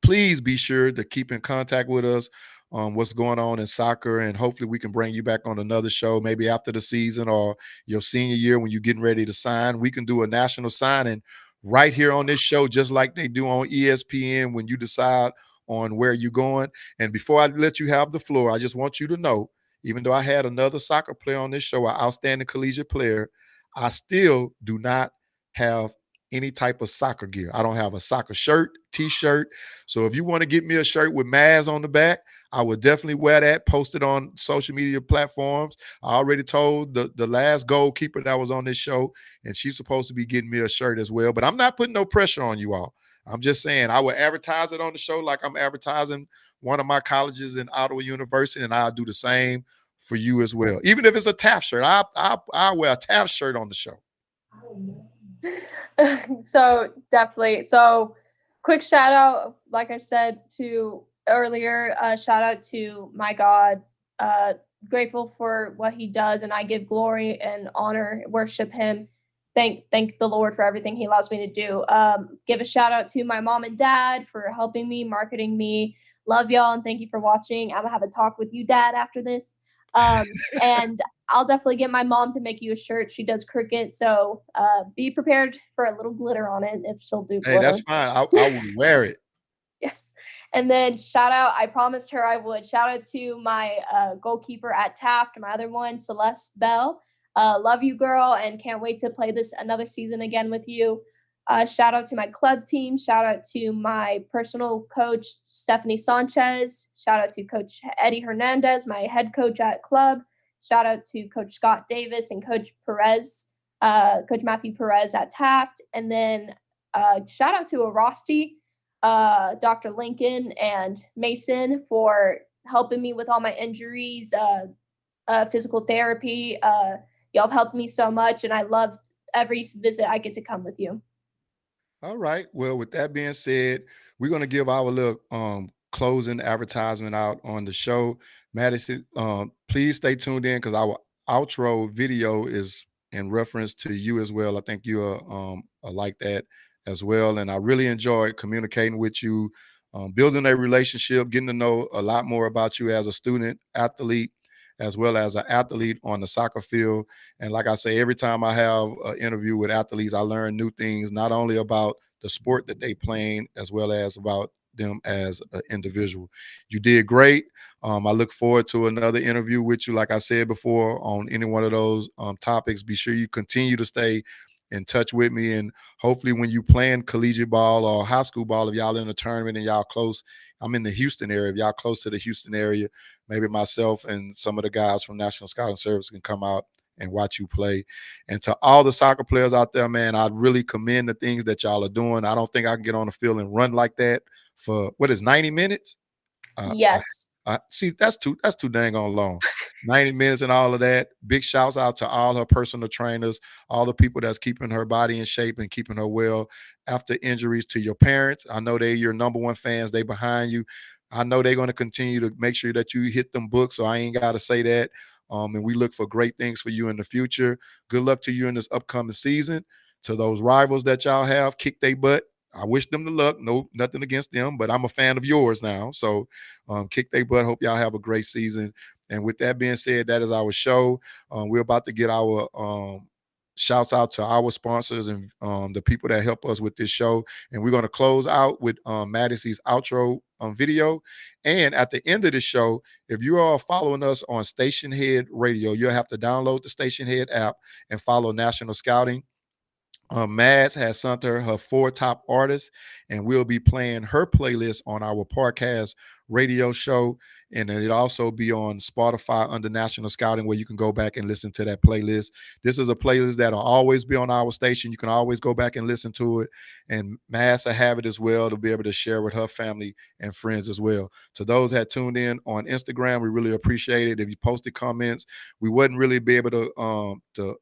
Please be sure to keep in contact with us on what's going on in soccer, and hopefully we can bring you back on another show, maybe after the season or your senior year when you're getting ready to sign. We can do a national signing right here on this show, just like they do on ESPN when you decide on where you're going. And before I let you have the floor, I just want you to know, even though I had another soccer player on this show, an outstanding collegiate player, I still do not have any type of soccer gear. I don't have a soccer shirt, t-shirt. So if you want to get me a shirt with Maz on the back, I would definitely wear that, post it on social media platforms. I already told the last goalkeeper that was on this show, and she's supposed to be getting me a shirt as well. But I'm not putting no pressure on you all. I'm just saying I will advertise it on the show like I'm advertising one of my colleges in Ottawa University, and I'll do the same for you as well. Even if it's a Taft shirt, I'll wear a Taft shirt on the show. So definitely. So quick shout out, like I said to earlier, shout out to my God. Grateful for what he does, and I give glory and honor, worship him. Thank the Lord for everything he allows me to do. Give a shout out to my mom and dad for helping me, marketing me. Love y'all, and thank you for watching. I'm gonna have a talk with you, Dad, after this. And I'll definitely get my mom to make you a shirt. She does cricket, so be prepared for a little glitter on it if she'll do Hey, glitter. that's fine. I will wear it. Yes. And then shout out, I promised her I would. Shout out to my goalkeeper at Taft, my other one, Celeste Bell. Love you, girl, and can't wait to play this another season again with you. Shout out to my club team. Shout out to my personal coach, Stephanie Sanchez. Shout out to Coach Eddie Hernandez, my head coach at club. Shout out to Coach Scott Davis and Coach Perez, Coach Matthew Perez at Taft. And then shout out to Arosti, Dr. Lincoln and Mason for helping me with all my injuries, physical therapy. Y'all have helped me so much, and I love every visit I get to come with you. All right. Well, with that being said, we're going to give our little closing advertisement out on the show. Madissyn, please stay tuned in because our outro video is in reference to you as well. I think you are like that as well. And I really enjoyed communicating with you, building a relationship, getting to know a lot more about you as a student, athlete, as well as an athlete on the soccer field. And like I say, every time I have an interview with athletes, I learn new things, not only about the sport that they playing, as well as about them as an individual. You did great. I look forward to another interview with you. Like I said before, on any one of those topics, be sure you continue to stay in touch with me. And hopefully when you playing collegiate ball or high school ball, if y'all in a tournament and y'all close, I'm in the Houston area. If y'all close to the Houston area, maybe myself and some of the guys from National Scouting Service can come out and watch you play. And to all the soccer players out there, man, I really commend the things that y'all are doing. I don't think I can get on the field and run like that for, what is 90 minutes? Yes. See, that's too dang on long. 90 minutes and all of that. Big shouts out to all her personal trainers, all the people that's keeping her body in shape and keeping her well after injuries. To your parents, I know they're your number one fans. They behind you. I know they're going to continue to make sure that you hit them books, so I ain't got to say that. And we look for great things for you in the future. Good luck to you in this upcoming season. To those rivals that y'all have, kick their butt. I wish them the luck. No, nothing against them, but I'm a fan of yours now. So kick their butt. Hope y'all have a great season. And with that being said, that is our show. We're about to get our shouts out to our sponsors and the people that help us with this show. And we're going to close out with Madissyn's outro video. And at the end of the show, if you are following us on Station Head Radio, you'll have to download the Station Head app and follow National Scouting. Mads has sent her 4 top artists, and we'll be playing her playlist on our podcast radio show. And it'll also be on Spotify under National Scouting, where you can go back and listen to that playlist. This is a playlist that'll always be on our station. You can always go back and listen to it. And Mads will have it as well to be able to share with her family and friends as well. To those that tuned in on Instagram, we really appreciate it. If you posted comments, we wouldn't really be able to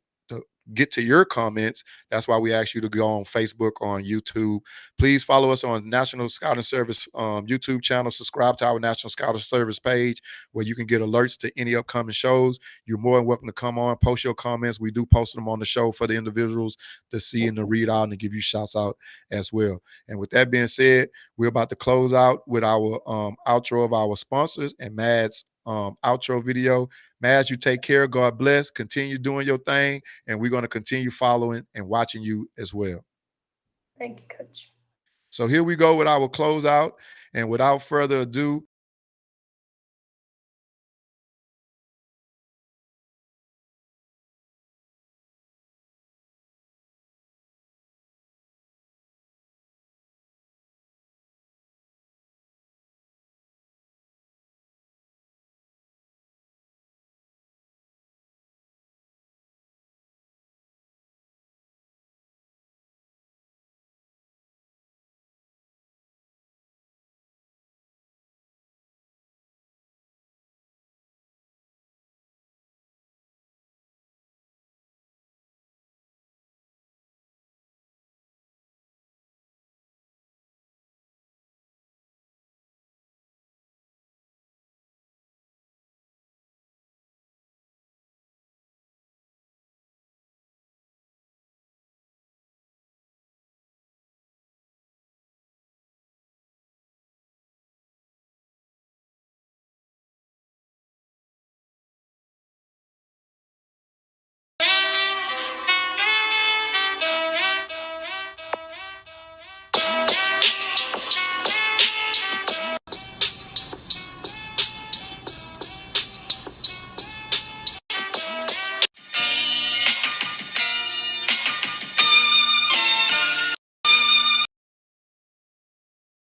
get to your comments. That's why we ask you to go on Facebook, on YouTube. Please follow us on National Scouting Service YouTube channel. Subscribe to our National Scouting Service page, where you can get alerts to any upcoming shows. You're more than welcome to come on, post your comments. We do post them on the show for the individuals to see and to read out and to give you shouts out as well. And with that being said, we're about to close out with our outro of our sponsors and Mad's outro video. Mads, you take care. God bless. Continue doing your thing, and we're going to continue following and watching you as well. Thank you, Coach. So here we go with our closeout. And without further ado,